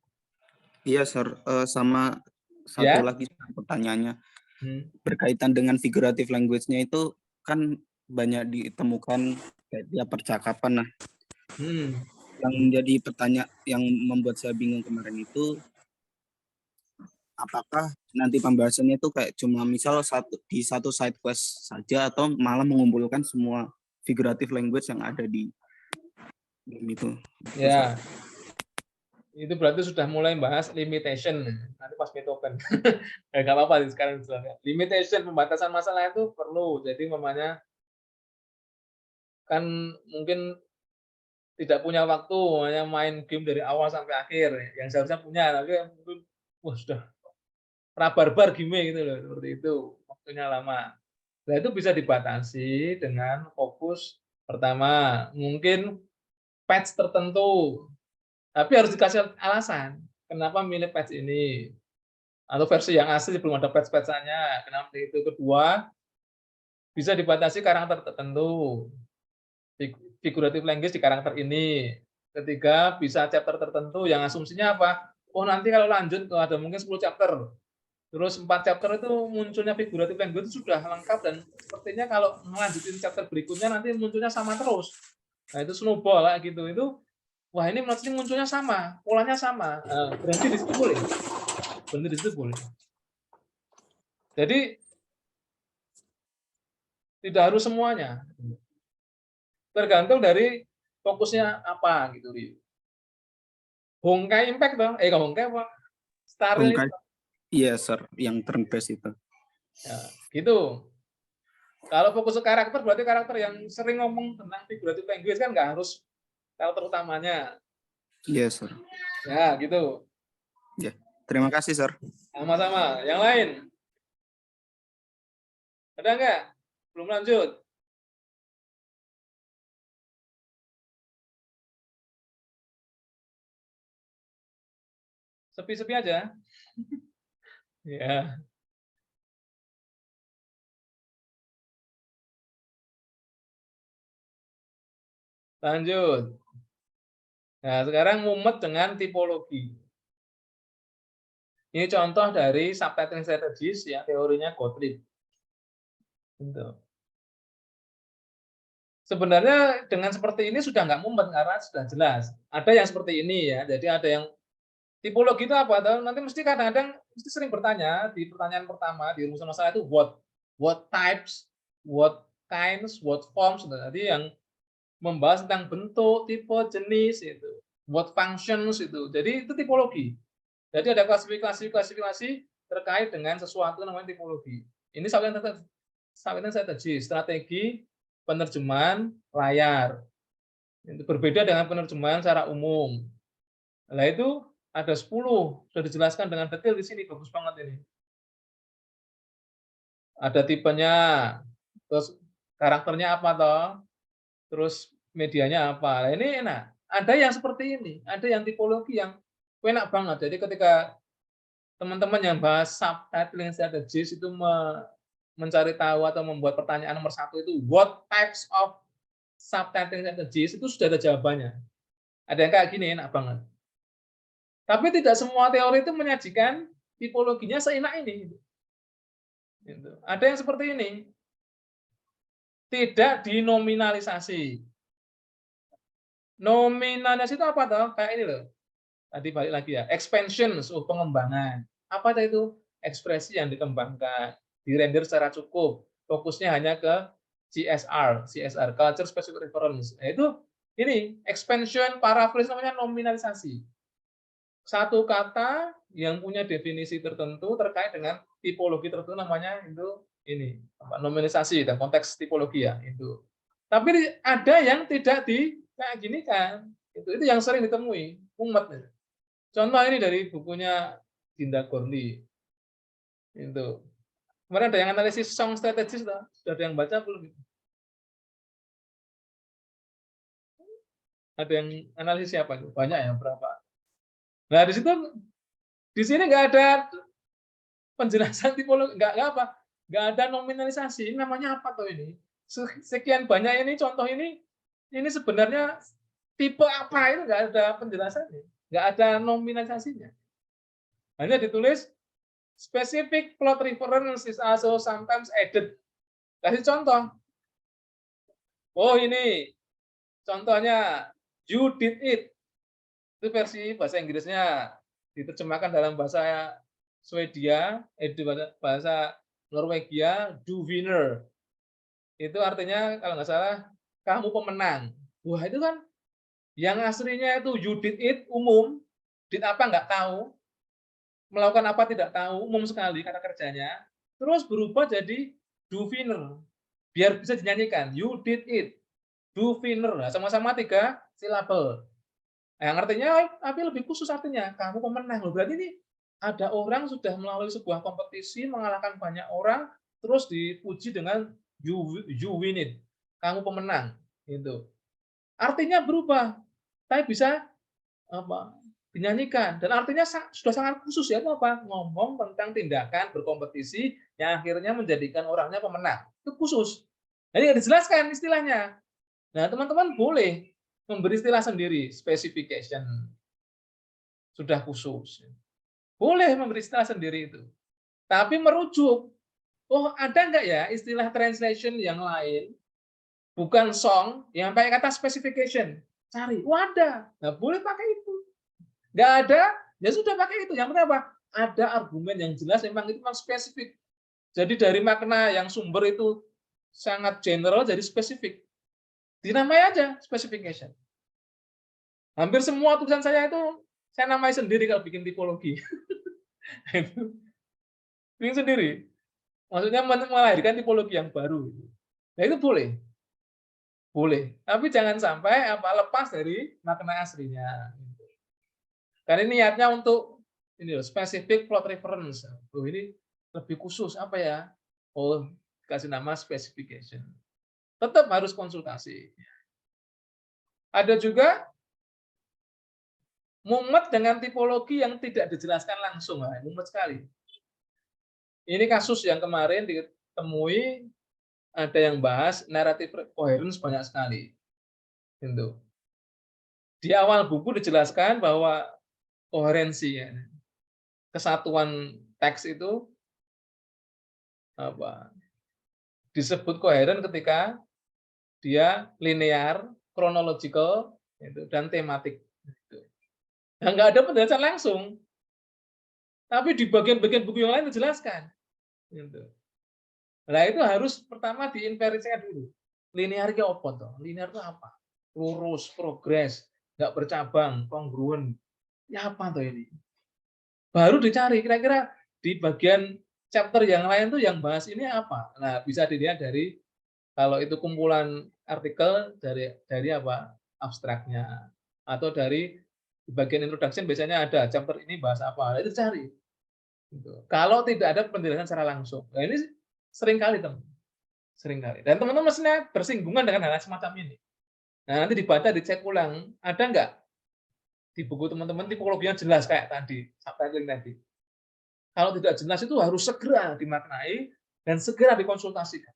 iya, Sir. Sama satu Ya. lagi pertanyaannya. Berkaitan dengan figurative language-nya itu kan banyak ditemukan kayak dia percakapan. Nah, yang menjadi pertanyaan yang membuat saya bingung kemarin itu apakah nanti pembahasannya itu kayak cuma misal di satu side quest saja atau malah mengumpulkan semua figurative language yang ada di game itu. Ya. Itu berarti sudah mulai bahas limitation. Nanti pas metopen. Ya, nggak apa-apa sekarang. Limitation, pembatasan masalah itu perlu. Jadi namanya kan mungkin tidak punya waktu hanya main game dari awal sampai akhir. Yang seharusnya punya, tapi mungkin sudah rabarbar game gitu loh, seperti itu. Waktunya lama. Nah, itu bisa dibatasi dengan fokus pertama, mungkin patch tertentu. Tapi harus dikasih alasan, kenapa milih patch ini. Atau versi yang asli belum ada patch-patch-nya, kenapa itu. Kedua, bisa dibatasi karakter tertentu. Figurative language di karakter ini. Ketiga, bisa chapter tertentu yang asumsinya apa? Oh, nanti kalau lanjut ada mungkin 10 chapter. Terus 4 chapter itu munculnya figurative language sudah lengkap dan sepertinya kalau melanjutin chapter berikutnya nanti munculnya sama terus. Nah, itu snowball kayak gitu. Itu wah, ini munculnya sama, polanya sama. Berhenti di situ boleh. Berhenti di situ boleh. Jadi Tidak harus semuanya. Tergantung dari fokusnya apa gitu. Honkai Impact dong. Honkai apa? Staril Honkai, itu. iya sir, yang turn based itu. Ya, gitu. Kalau fokus ke karakter berarti karakter yang sering ngomong tentang figurative language kan nggak harus karakter utamanya. Iya sir. Ya, gitu. Ya, terima kasih sir. Sama-sama. Yang lain? Ada nggak? Belum lanjut? Sepi-sepi aja. Ya. Lanjut. Nah, sekarang mumet dengan tipologi. Ini contoh dari subtitling strategies ya, teorinya Gottlieb. Gitu. Sebenarnya dengan seperti ini sudah nggak mumet karena sudah jelas. Ada yang seperti ini ya, jadi ada yang tipologi itu apa? Nanti mesti kadang-kadang mesti sering bertanya di pertanyaan pertama di rumusan masalah itu what types, what kinds, what forms. Jadi yang membahas tentang bentuk, tipe, jenis itu, what functions itu. Jadi itu tipologi. Jadi ada klasifikasi terkait dengan sesuatu namanya tipologi. Ini subtitling strategi penerjemahan layar. Itu berbeda dengan penerjemahan secara umum. Nah, itu ada 10, sudah dijelaskan dengan detail di sini, bagus banget ini. Ada tipenya, terus karakternya apa toh, terus medianya apa. Nah, ini enak. Ada yang seperti ini, ada yang tipologi yang enak banget. Jadi ketika teman-teman yang bahas subtitling strategies itu mencari tahu atau membuat pertanyaan nomor 1 itu what types of subtitling strategies, itu sudah ada jawabannya. Ada yang kayak gini, enak banget. Tapi tidak semua teori itu menyajikan tipologinya seenak ini. Ada yang seperti ini. Tidak dinominalisasi. Nominalisasi itu apa toh? Kayak ini loh. Tadi balik lagi ya. Expansion, pengembangan. Apa itu? Ekspresi yang dikembangkan, dirender secara cukup. Fokusnya hanya ke CSR, Culture Specific Reference. Nah, itu ini expansion, paraphrase namanya nominalisasi. Satu kata yang punya definisi tertentu terkait dengan tipologi tertentu namanya itu ini nominalisasi dan konteks tipologi ya itu. Tapi ada yang tidak kayak gini kan. Itu yang sering ditemui umat. Contoh ini dari bukunya Dinda Gorni. Itu. Kemarin ada yang analisis song strategis, sudah ada yang baca belum? Ada yang analisis siapa? Banyak ya, berapa? Nah, di sini nggak ada penjelasan tipologi, nggak ada nominalisasi. Ini namanya apa tuh ini? Sekian banyak ini contoh ini sebenarnya tipe apa itu nggak ada penjelasannya, nggak ada nominalisasinya. Hanya ditulis specific plot reference is also sometimes added. Kasih contoh. Oh ini contohnya you did it. Itu versi bahasa Inggrisnya, diterjemahkan dalam bahasa Swedia, bahasa Norwegia, du vinner. Itu artinya kalau nggak salah kamu pemenang. Wah itu kan yang aslinya itu you did it umum, did apa nggak tahu, melakukan apa tidak tahu, umum sekali kata kerjanya, terus berubah jadi do winner, biar bisa dinyanyikan, you did it, do winner, nah, sama-sama 3 silabel. Yang artinya tapi lebih khusus artinya, kamu pemenang. Berarti ini ada orang sudah melalui sebuah kompetisi, mengalahkan banyak orang, terus dipuji dengan you win it, kamu pemenang. Gitu. Artinya berubah, tapi bisa apa dinyanyikan dan artinya sudah sangat khusus ya, itu apa, ngomong tentang tindakan berkompetisi yang akhirnya menjadikan orangnya pemenang, itu khusus. Jadi dijelaskan istilahnya. Nah teman-teman boleh memberi istilah sendiri, specification sudah khusus, boleh memberi istilah sendiri itu, tapi merujuk, oh ada nggak ya istilah translation yang lain bukan song yang pakai kata specification, cari, ada, nah boleh pakai itu. Nggak ada, ya sudah pakai itu. Yang penting apa? Ada argumen yang jelas, memang itu memang spesifik. Jadi dari makna yang sumber itu sangat general jadi spesifik. Dinamai aja specification. Hampir semua tulisan saya itu saya namai sendiri kalau bikin tipologi. Itu bikin sendiri. Maksudnya melahirkan tipologi yang baru. Nah itu boleh. Boleh. Tapi jangan sampai lepas dari makna aslinya. Karena ini niatnya untuk ini loh, specific plot reference. Oh, ini lebih khusus apa ya? Oh, kasih nama specification. Tetap harus konsultasi. Ada juga mumet dengan tipologi yang tidak dijelaskan langsung. Nah, mumet sekali. Ini kasus yang kemarin ditemui, ada yang bahas naratif coherence banyak sekali. Gitu. Di awal buku dijelaskan bahwa koherensi, ya, kesatuan teks itu disebut koheren ketika dia linear, chronological, dan tematik. Nah, nggak ada penjelasan langsung, tapi di bagian-bagian buku yang lain dijelaskan. Nah itu harus pertama diinventarisir dulu. Linear itu apa toh? Linear itu apa? Lurus, progres, nggak bercabang, kongruen. Ya apa toh ini? Baru dicari kira-kira di bagian chapter yang lain tuh yang bahas ini apa. Nah bisa dilihat dari kalau itu kumpulan artikel dari apa abstraknya atau dari di bagian introduction biasanya ada chapter ini bahas apa. Nah, itu cari. Kalau tidak ada penjelasan secara langsung, nah ini sering kali teman. Seringkali. Dan teman-teman mestinya bersinggungan dengan hal semacam ini. Nah, nanti dibaca, dicek ulang. Ada nggak di buku teman-teman tipologinya jelas kayak tadi, subtitling tadi. Kalau tidak jelas itu harus segera dimaknai dan segera dikonsultasikan.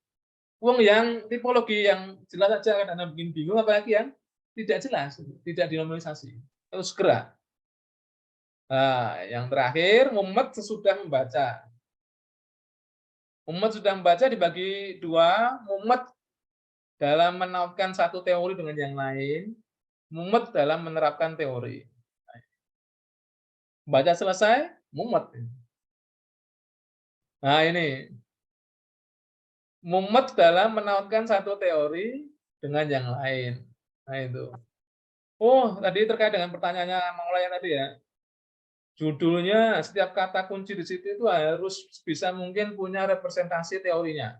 Wong yang tipologi yang jelas saja karena bikin bingung, apalagi yang tidak jelas, tidak dinominalisasi. Harus segera. Nah, yang terakhir, mumet sesudah membaca. Mumet sudah membaca dibagi dua, mumet dalam menautkan satu teori dengan yang lain, mumet dalam menerapkan teori. Baca selesai, mumet. Nah ini, mumet dalam menautkan satu teori dengan yang lain. Nah itu. Oh, tadi terkait dengan pertanyaannya Maulaya tadi ya. Judulnya, setiap kata kunci di situ itu harus bisa mungkin punya representasi teorinya.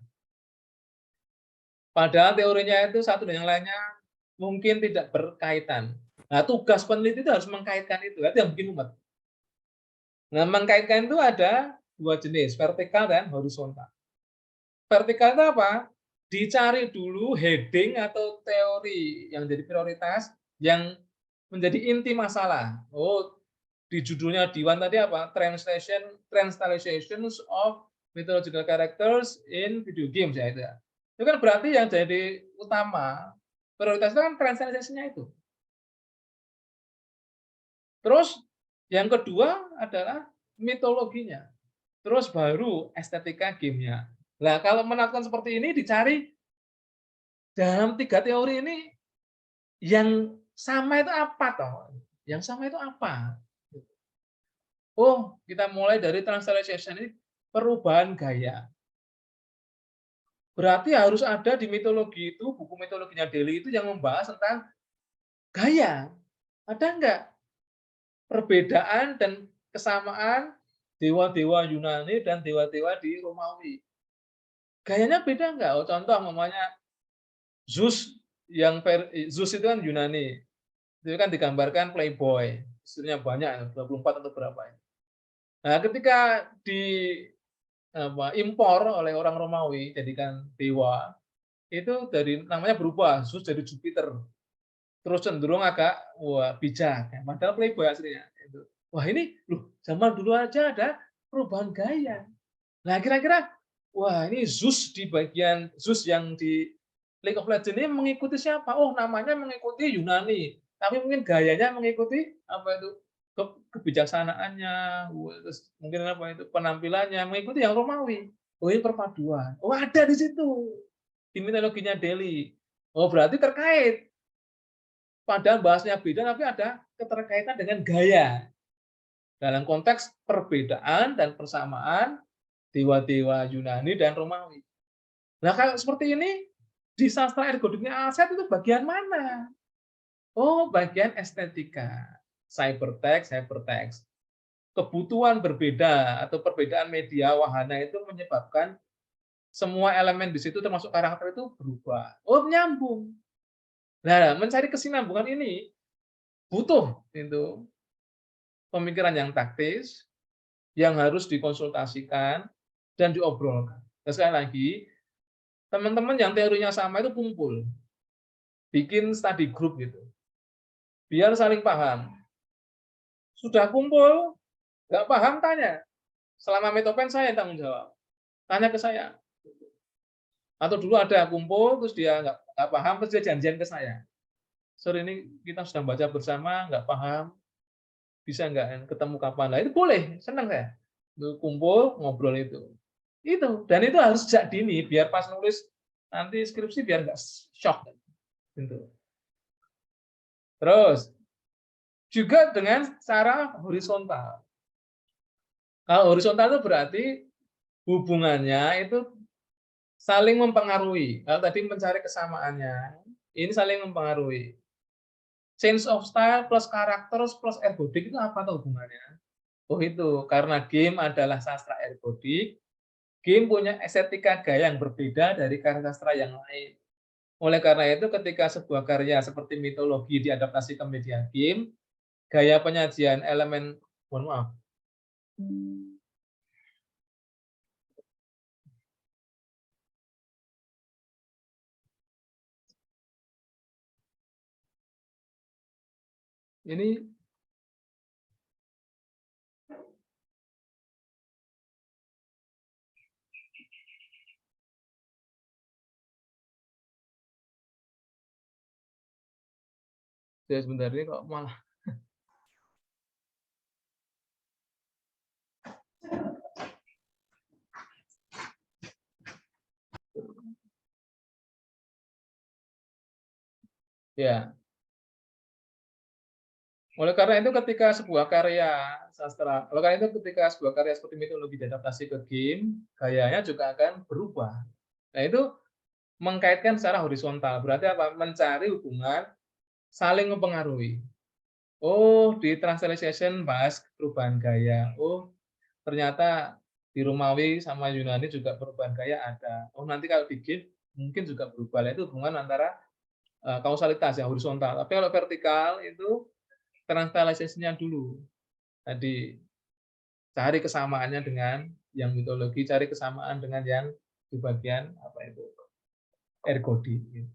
Padahal teorinya itu satu dengan yang lainnya mungkin tidak berkaitan. Nah, tugas peneliti itu harus mengkaitkan itu. Itu yang bikin mumet. Nah, mengkaitkan itu ada dua jenis, vertikal dan horizontal. Vertikal itu apa? Dicari dulu heading atau teori yang jadi prioritas, yang menjadi inti masalah. Oh, di judulnya Diwan tadi apa? Translations of mythological characters in video games ya itu. Itu kan berarti yang jadi utama prioritas itu kan translation-nya itu. Terus yang kedua adalah mitologinya. Terus baru estetika gamenya. Nah, kalau menautkan seperti ini dicari dalam tiga teori ini yang sama itu apa toh? Yang sama itu apa? Oh, kita mulai dari translation ini perubahan gaya. Berarti harus ada di mitologi itu, buku mitologinya Delhi itu yang membahas tentang gaya. Ada enggak perbedaan dan kesamaan dewa-dewa Yunani dan dewa-dewa di Romawi? Gayanya beda enggak? Oh, contoh namanya Zeus Zeus itu kan Yunani. Itu kan digambarkan playboy, istrinya banyak, 24 atau berapa ya. Nah, ketika impor oleh orang Romawi jadikan dewa, itu dari namanya berubah, Zeus jadi Jupiter. Terus cenderung agak bijak, padahal playboy aslinya. Wah ini loh, zaman dulu aja ada perubahan gaya. Nah kira-kira, wah ini Zeus di bagian Zeus yang di League of Legends ini mengikuti siapa? Oh namanya mengikuti Yunani, tapi mungkin gayanya mengikuti apa itu kebijaksanaannya, terus mungkin apa itu penampilannya mengikuti yang Romawi. Oh ini perpaduan. Oh ada di situ di mitologinya Delhi. Oh berarti terkait. Padahal bahasnya beda, tapi ada keterkaitan dengan gaya. Dalam konteks perbedaan dan persamaan dewa-dewa Yunani dan Romawi. Nah, kalau seperti ini, di sastra ergodiknya Alset itu bagian mana? Oh, bagian estetika. Cybertext, hypertext. Kebutuhan berbeda atau perbedaan media wahana itu menyebabkan semua elemen di situ termasuk karakter itu berubah. Oh, nyambung. Nah, mencari kesinambungan ini butuh itu pemikiran yang taktis, yang harus dikonsultasikan dan diobrolkan. Dan sekali lagi, teman-teman yang teorinya sama itu kumpul, bikin study group gitu, biar saling paham. Sudah kumpul, nggak paham tanya. Selama Metopen saya yang tanggung jawab. Tanya ke saya. Atau dulu ada kumpul, terus dia nggak paham, terus dia janjian ke saya. Sore ini kita sudah baca bersama, nggak paham, bisa nggak ketemu kapan? Lah itu boleh, senang saya. Kumpul, ngobrol itu. Itu, dan itu harus sejak dini, biar pas nulis nanti skripsi biar nggak shock. Gitu. Terus, juga dengan cara horizontal. Kalau horizontal itu berarti hubungannya itu saling mempengaruhi. Kalau tadi mencari kesamaannya, ini saling mempengaruhi. Change of style plus karakter plus ergodik itu apa tuh hubungannya? Oh itu, karena game adalah sastra ergodik, game punya estetika gaya yang berbeda dari karya sastra yang lain. Oleh karena itu, ketika sebuah karya seperti mitologi diadaptasi ke media game, gaya penyajian elemen, mohon maaf, ini ya sebentar ini kok malah ya. Oleh karena itu ketika sebuah karya sastra, oleh karena itu ketika sebuah karya seperti mitologi diadaptasi ke game, gayanya juga akan berubah. Nah itu mengkaitkan secara horizontal, berarti apa? Mencari hubungan saling mempengaruhi. Oh, di translation bahas perubahan gaya. Oh, ternyata di Romawi sama Yunani juga perubahan gaya ada. Oh, nanti kalau di game mungkin juga berubah. Nah, itu hubungan antara kausalitas ya horizontal. Tapi kalau vertikal itu translation-nya dulu. Tadi cari kesamaannya dengan yang mitologi, cari kesamaan dengan yang di bagian apa itu ergodi.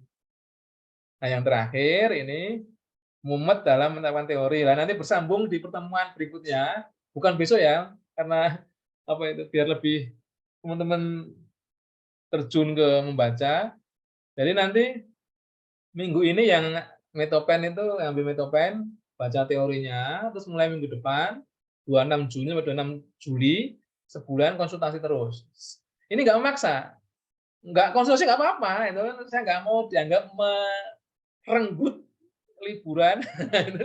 Nah, yang terakhir ini mumet dalam menetapkan teori. Nah, nanti bersambung di pertemuan berikutnya, bukan besok ya, karena apa itu biar lebih teman-teman terjun ke membaca. Jadi nanti minggu ini yang Metopen itu ambil Metopen, baca teorinya, terus mulai minggu depan 26 Juni sampai 26 Juli sebulan konsultasi terus. Ini nggak memaksa, nggak konsultasi nggak apa-apa, itu saya nggak mau dianggap merenggut liburan.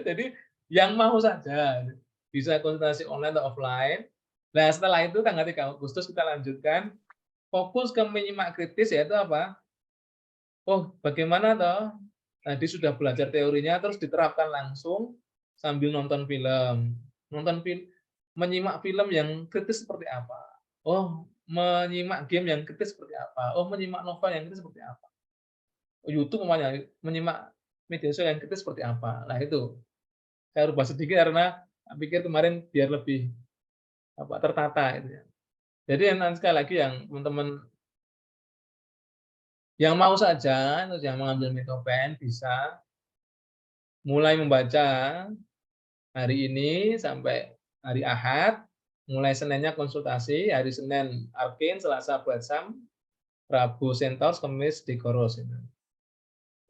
Jadi yang mau saja bisa konsultasi online atau offline. Nah, setelah itu tanggal 3 Agustus kita lanjutkan fokus ke menyimak kritis, yaitu apa? Oh, bagaimana toh? Tadi sudah belajar teorinya terus diterapkan langsung sambil nonton film. Nonton film, menyimak film yang kritis seperti apa? Oh, menyimak game yang kritis seperti apa? Oh, menyimak novel yang kritis seperti apa? Oh, YouTube umpamanya menyimak media sosial yang kritis seperti apa? Nah, itu saya rubah sedikit karena pikir kemarin biar lebih apa tertata itu ya. Jadi nanti sekali lagi yang teman-teman yang mau saja yang mengambil Metopen bisa mulai membaca hari ini sampai hari Ahad, mulai Seninnya konsultasi, hari Senin Arkin, Selasa Batsam, Rabu Centaurs, Kamis Dikoros.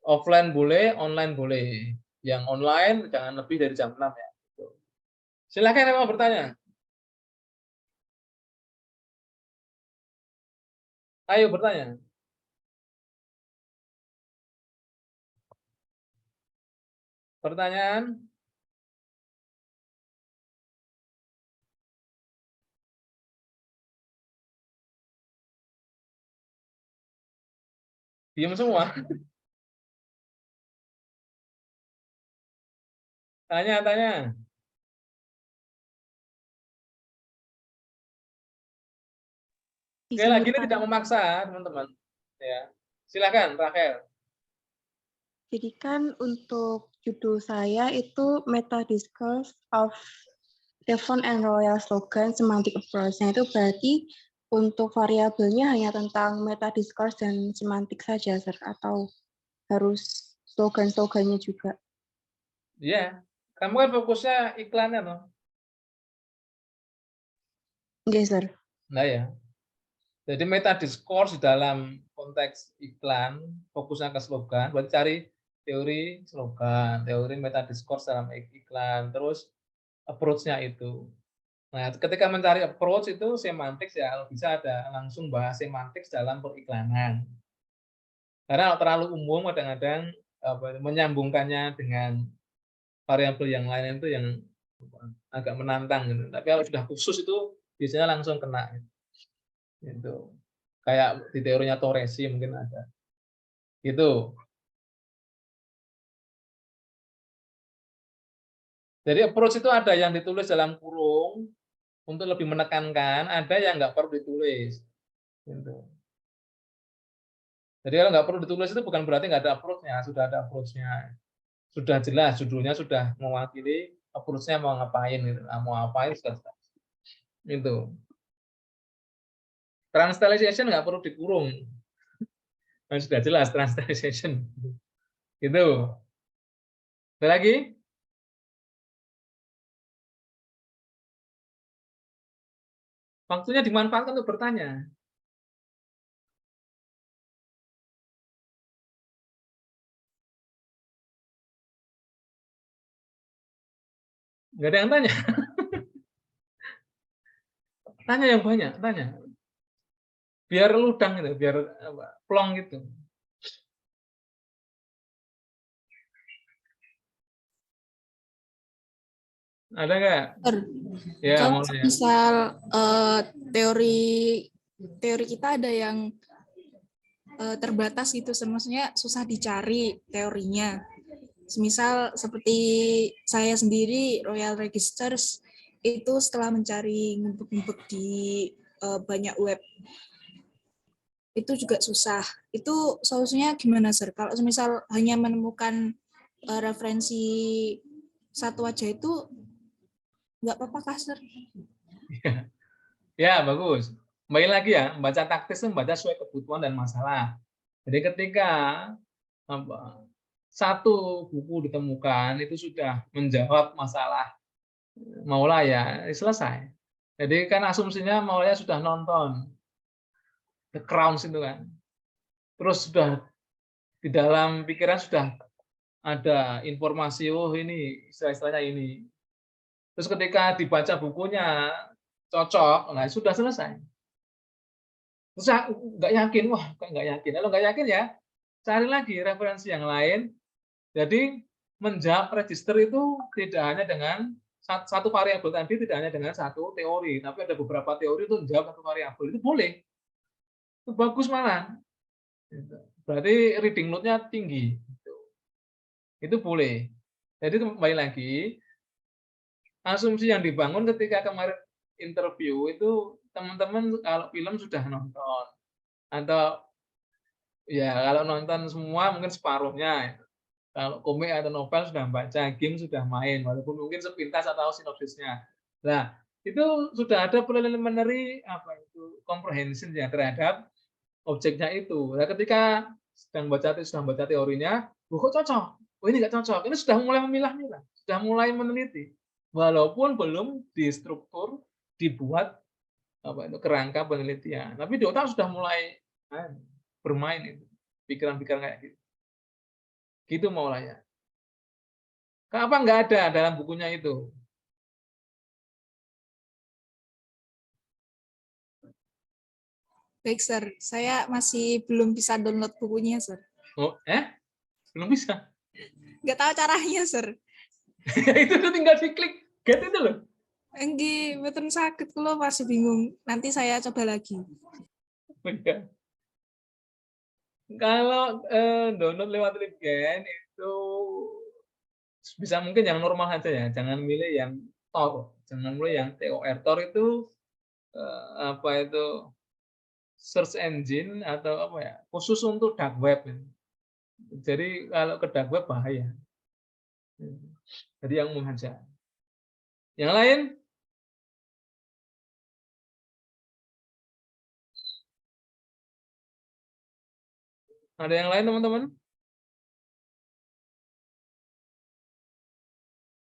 Offline boleh, online boleh. Yang online jangan lebih dari jam 6 ya. Silakan yang mau bertanya. Ayo bertanya. Pertanyaan? Diam semua. Tanya. Sekali lagi ini tidak memaksa, teman-teman. Ya. Silakan, Rachel. Jadi kan untuk judul saya itu Meta Discourse of Devon and Royal Slogan Semantic Approach. Nah, itu berarti untuk variabelnya hanya tentang meta discourse dan semantik saja, Sir, atau harus slogan-slogannya juga? Iya. Kamu kan fokusnya iklannya, loh. Oke, Sir. Nah ya. Jadi meta discourse di dalam konteks iklan, fokusnya ke slogan, berarti cari teori slogan, teori meta discourse dalam iklan, terus approach-nya itu. Nah, ketika mencari approach itu semantik ya, kalau bisa ada langsung bahas semantik dalam periklanan. Karena kalau terlalu umum kadang-kadang menyambungkannya dengan variabel yang lain itu yang agak menantang gitu. Tapi kalau sudah khusus itu biasanya langsung kena. Gitu. Kayak di teorinya Torresi mungkin ada. Gitu. Jadi approach itu ada yang ditulis dalam kurung untuk lebih menekankan, ada yang nggak perlu ditulis. Gitu. Jadi kalau nggak perlu ditulis itu bukan berarti nggak ada approach-nya, sudah ada approach-nya. Sudah jelas, judulnya sudah mewakili approach-nya mau ngapain. Gitu. Mau ngapain sudah jelas. Itu. Translation nggak perlu dikurung. Nah, sudah jelas translation. Gitu. Ada lagi? Waktunya dimanfaatkan untuk bertanya. Nggak ada yang tanya. Tanya yang banyak, tanya. Biar ludang gitu, biar plong gitu. Ada nggak? Ya, Kalau mulai. misal teori kita ada yang terbatas gitu, maksudnya susah dicari teorinya. Semisal seperti saya sendiri Royal Registers itu setelah mencari ngumpet-ngumpet di banyak web itu juga susah. Itu solusinya gimana, Sir? Kalau misal hanya menemukan referensi satu aja itu nggak apa-apa kah, Sir? Ya, bagus. Kembali lagi ya, membaca taktis itu membaca sesuai kebutuhan dan masalah. Jadi ketika satu buku ditemukan itu sudah menjawab masalah Maula ya, selesai. Jadi kan asumsinya Maulanya sudah nonton The Crown itu kan. Terus sudah di dalam pikiran sudah ada informasi, oh ini istilah-istilahnya ini. Terus ketika dibaca bukunya cocok, nah sudah selesai. Terus nggak yakin, wah kok nggak yakin. Kalau nggak yakin ya cari lagi referensi yang lain. Jadi menjawab register itu tidak hanya dengan satu variabel tadi, tidak hanya dengan satu teori, tapi ada beberapa teori itu menjawab satu variabel. Itu boleh. Itu bagus malah. Berarti reading load-nya tinggi. Itu boleh. Jadi kembali lagi, asumsi yang dibangun ketika kemarin interview itu teman-teman kalau film sudah nonton atau ya kalau nonton semua mungkin separuhnya, kalau komik atau novel sudah baca, game sudah main walaupun mungkin sepintas atau sinopsisnya. Nah itu sudah ada preliminary comprehension ya terhadap objeknya itu. Nah ketika sedang baca teorinya, kok cocok, oh ini nggak cocok, ini sudah mulai memilah-milah, sudah mulai meneliti walaupun belum distruktur dibuat kerangka penelitian, tapi di otak sudah mulai bermain itu pikiran-pikiran kayak gitu. Gitu Maulanya. Kenapa nggak ada dalam bukunya itu? Baik, Sir. Saya masih belum bisa download bukunya, Sir. Oh, belum bisa. Nggak tahu caranya, Sir. Itu tuh tinggal diklik get itu loh. Enggak, betul sakit kalau masih bingung. Nanti saya coba lagi. Oh, iya. Kalau download lewat LibGen itu bisa mungkin yang normal saja ya, jangan milih yang Tor, jangan milih yang TOR. Tor itu apa itu search engine atau apa ya, khusus untuk dark web. Jadi kalau ke dark web bahaya. Jadi yang umum saja. Yang lain? Ada yang lain teman-teman?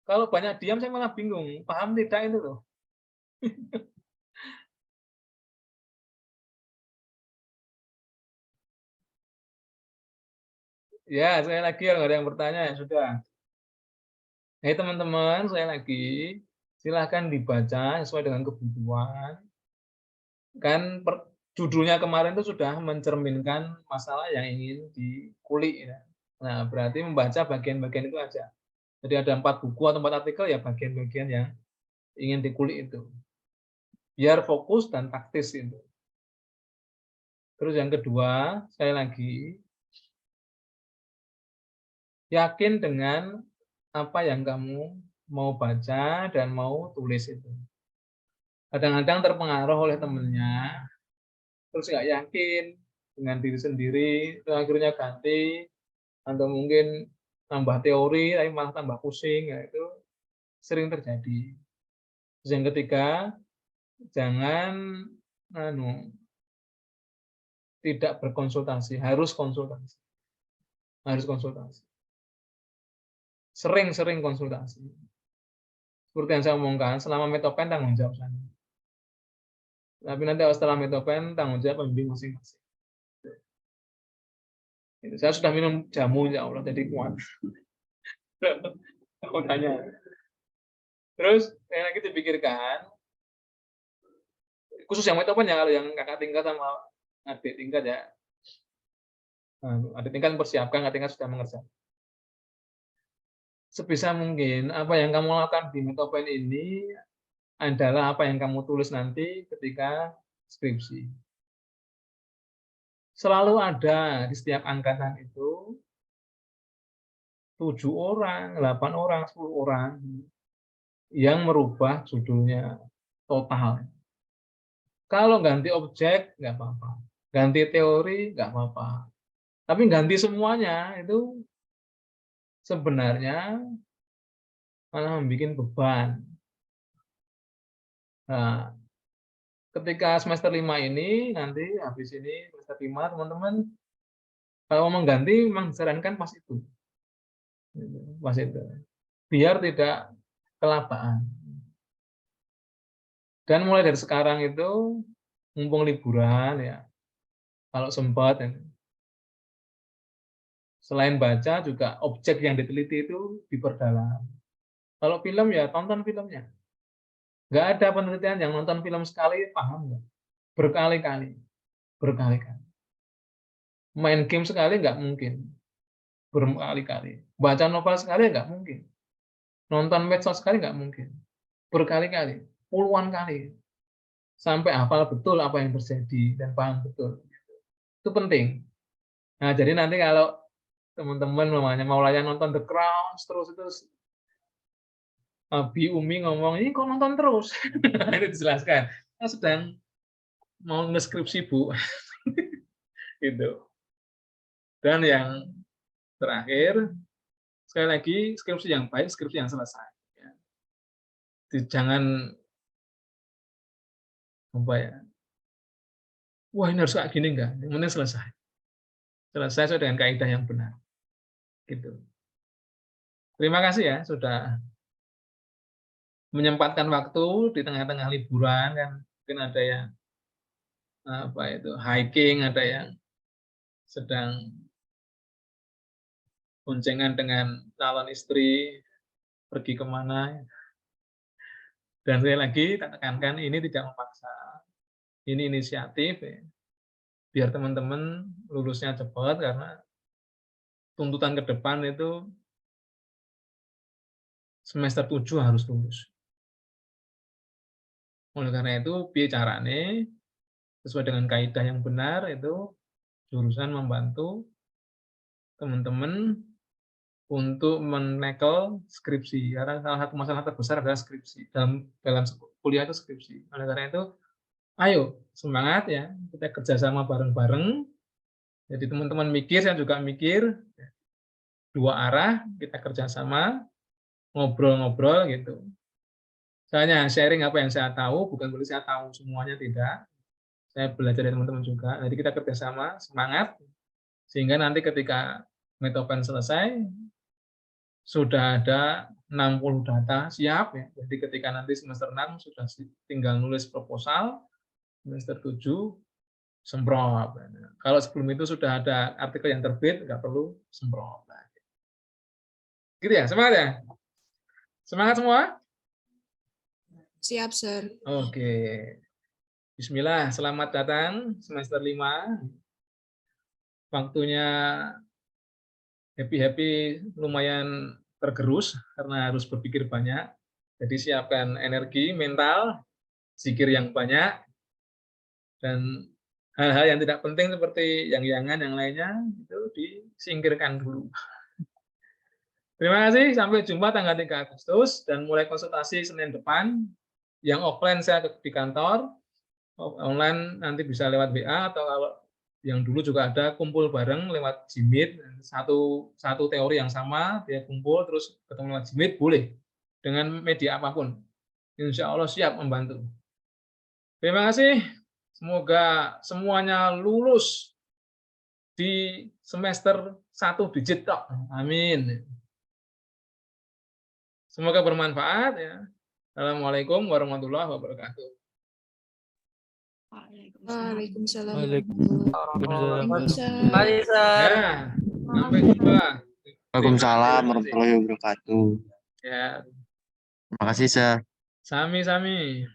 Kalau banyak diam saya malah bingung, paham tidak itu loh. Ya, saya lagi kalau ada yang bertanya ya sudah. Hai teman-teman, saya lagi. Silahkan dibaca sesuai dengan kebutuhan. Kan judulnya kemarin itu sudah mencerminkan masalah yang ingin dikulik. Ya. Nah, berarti membaca bagian-bagian itu aja. Jadi ada 4 buku atau 4 artikel ya bagian-bagian yang ingin dikulik itu. Biar fokus dan taktis itu. Terus yang kedua, sekali lagi, yakin dengan apa yang kamu mau baca dan mau tulis itu. Kadang-kadang terpengaruh oleh temennya, terus nggak yakin dengan diri sendiri, itu akhirnya ganti, atau mungkin tambah teori, tapi malah tambah pusing, ya itu sering terjadi. Terus yang ketiga, jangan tidak berkonsultasi, harus konsultasi. Harus konsultasi. Sering-sering konsultasi. Seperti yang saya omongkan, selama Metopen tanggung jawab saya. Tapi nanti setelah Metopen tanggung jawab pembimbing masing-masing. Saya sudah minum jamu ya Allah jadi kuat. Aku tanya. Terus yang lagi dipikirkan, khusus yang Metopen ya, kalau yang kakak tingkat sama adik tingkat ya, adik tingkat mempersiapkan, kakak tingkat sudah mengerjakan. Sebisa mungkin apa yang kamu lakukan di Metopen ini adalah apa yang kamu tulis nanti ketika skripsi. Selalu ada di setiap angkatan itu 7 orang, 8 orang, 10 orang yang merubah judulnya total. Kalau ganti objek nggak apa-apa, ganti teori nggak apa-apa, tapi ganti semuanya itu sebenarnya malah membuat beban. Nah, ketika semester 5 ini, nanti habis ini semester 5, teman-teman, kalau mau mengganti, memang disarankan pas itu. Pas itu. Biar tidak kelabaan. Dan mulai dari sekarang itu, mumpung liburan, ya, kalau sempat, ya, selain baca, juga objek yang diteliti itu diperdalam. Kalau film, ya tonton filmnya. Nggak ada penelitian yang nonton film sekali, paham nggak? Berkali-kali. Berkali-kali. Main game sekali nggak mungkin. Berkali-kali. Baca novel sekali nggak mungkin. Nonton medsos sekali nggak mungkin. Berkali-kali. Puluhan kali. Sampai hafal betul apa yang terjadi dan paham betul. Itu penting. Nah, jadi nanti kalau teman-teman mau layan nonton The Crown terus Abi Umi ngomong, ini kok nonton terus? Itu dijelaskan. Kita sedang mau ngeskripsi, Bu. Gitu. Dan yang terakhir, sekali lagi, skripsi yang baik, skripsi yang selesai. Jangan apa ya, wah ini harus kayak gini enggak, yang penting selesai sesuai dengan kaidah yang benar gitu. Terima kasih ya sudah menyempatkan waktu di tengah-tengah liburan, kan mungkin ada yang apa itu hiking, ada yang sedang boncengan dengan calon istri pergi kemana, dan sekali lagi tak tekankan ini tidak memaksa, ini inisiatif ya. Biar teman-teman lulusnya cepat, karena tuntutan ke depan itu semester 7 harus lulus. Oleh karena itu, piye carane sesuai dengan kaidah yang benar itu jurusan membantu teman-teman untuk menekel skripsi. Karena salah satu masalah terbesar adalah skripsi. Dalam kuliah itu skripsi. Oleh karena itu, ayo semangat ya, kita kerjasama bareng-bareng. Jadi teman-teman mikir, saya juga mikir, dua arah, kita kerjasama, ngobrol-ngobrol gitu. Saya hanya sharing apa yang saya tahu, bukan berarti saya tahu semuanya, tidak. Saya belajar dari teman-teman juga. Jadi kita kerjasama, semangat, sehingga nanti ketika Metopen selesai, sudah ada 60 data siap ya. Jadi ketika nanti semester 6 sudah tinggal nulis proposal, semester 7 semprot. Kalau sebelum itu sudah ada artikel yang terbit, nggak perlu semprot. Gitu ya, semangat ya? Semangat semua? Siap, Sir. Oke. Bismillah, selamat datang semester 5. Waktunya happy-happy, lumayan tergerus karena harus berpikir banyak. Jadi siapkan energi mental, zikir yang banyak, dan hal-hal yang tidak penting seperti yang-yangan yang lainnya itu disingkirkan dulu. Terima kasih, sampai jumpa tanggal 3 Agustus dan mulai konsultasi Senin depan. Yang offline saya di kantor, online nanti bisa lewat WA, atau kalau yang dulu juga ada kumpul bareng lewat Jimit, satu teori yang sama, dia kumpul terus ketemu lewat Jimit, boleh dengan media apapun. Insya Allah siap membantu. Terima kasih, semoga semuanya lulus di semester 1 digit tok. Amin. Semoga bermanfaat ya. Assalamualaikum warahmatullahi wabarakatuh. Waalaikumsalam. Waalaikumsalam. Mari, Sir. Ya, sampai jumpa. Waalaikumsalam warahmatullahi wabarakatuh. Ya, Terima kasih, Sir. sami-sami.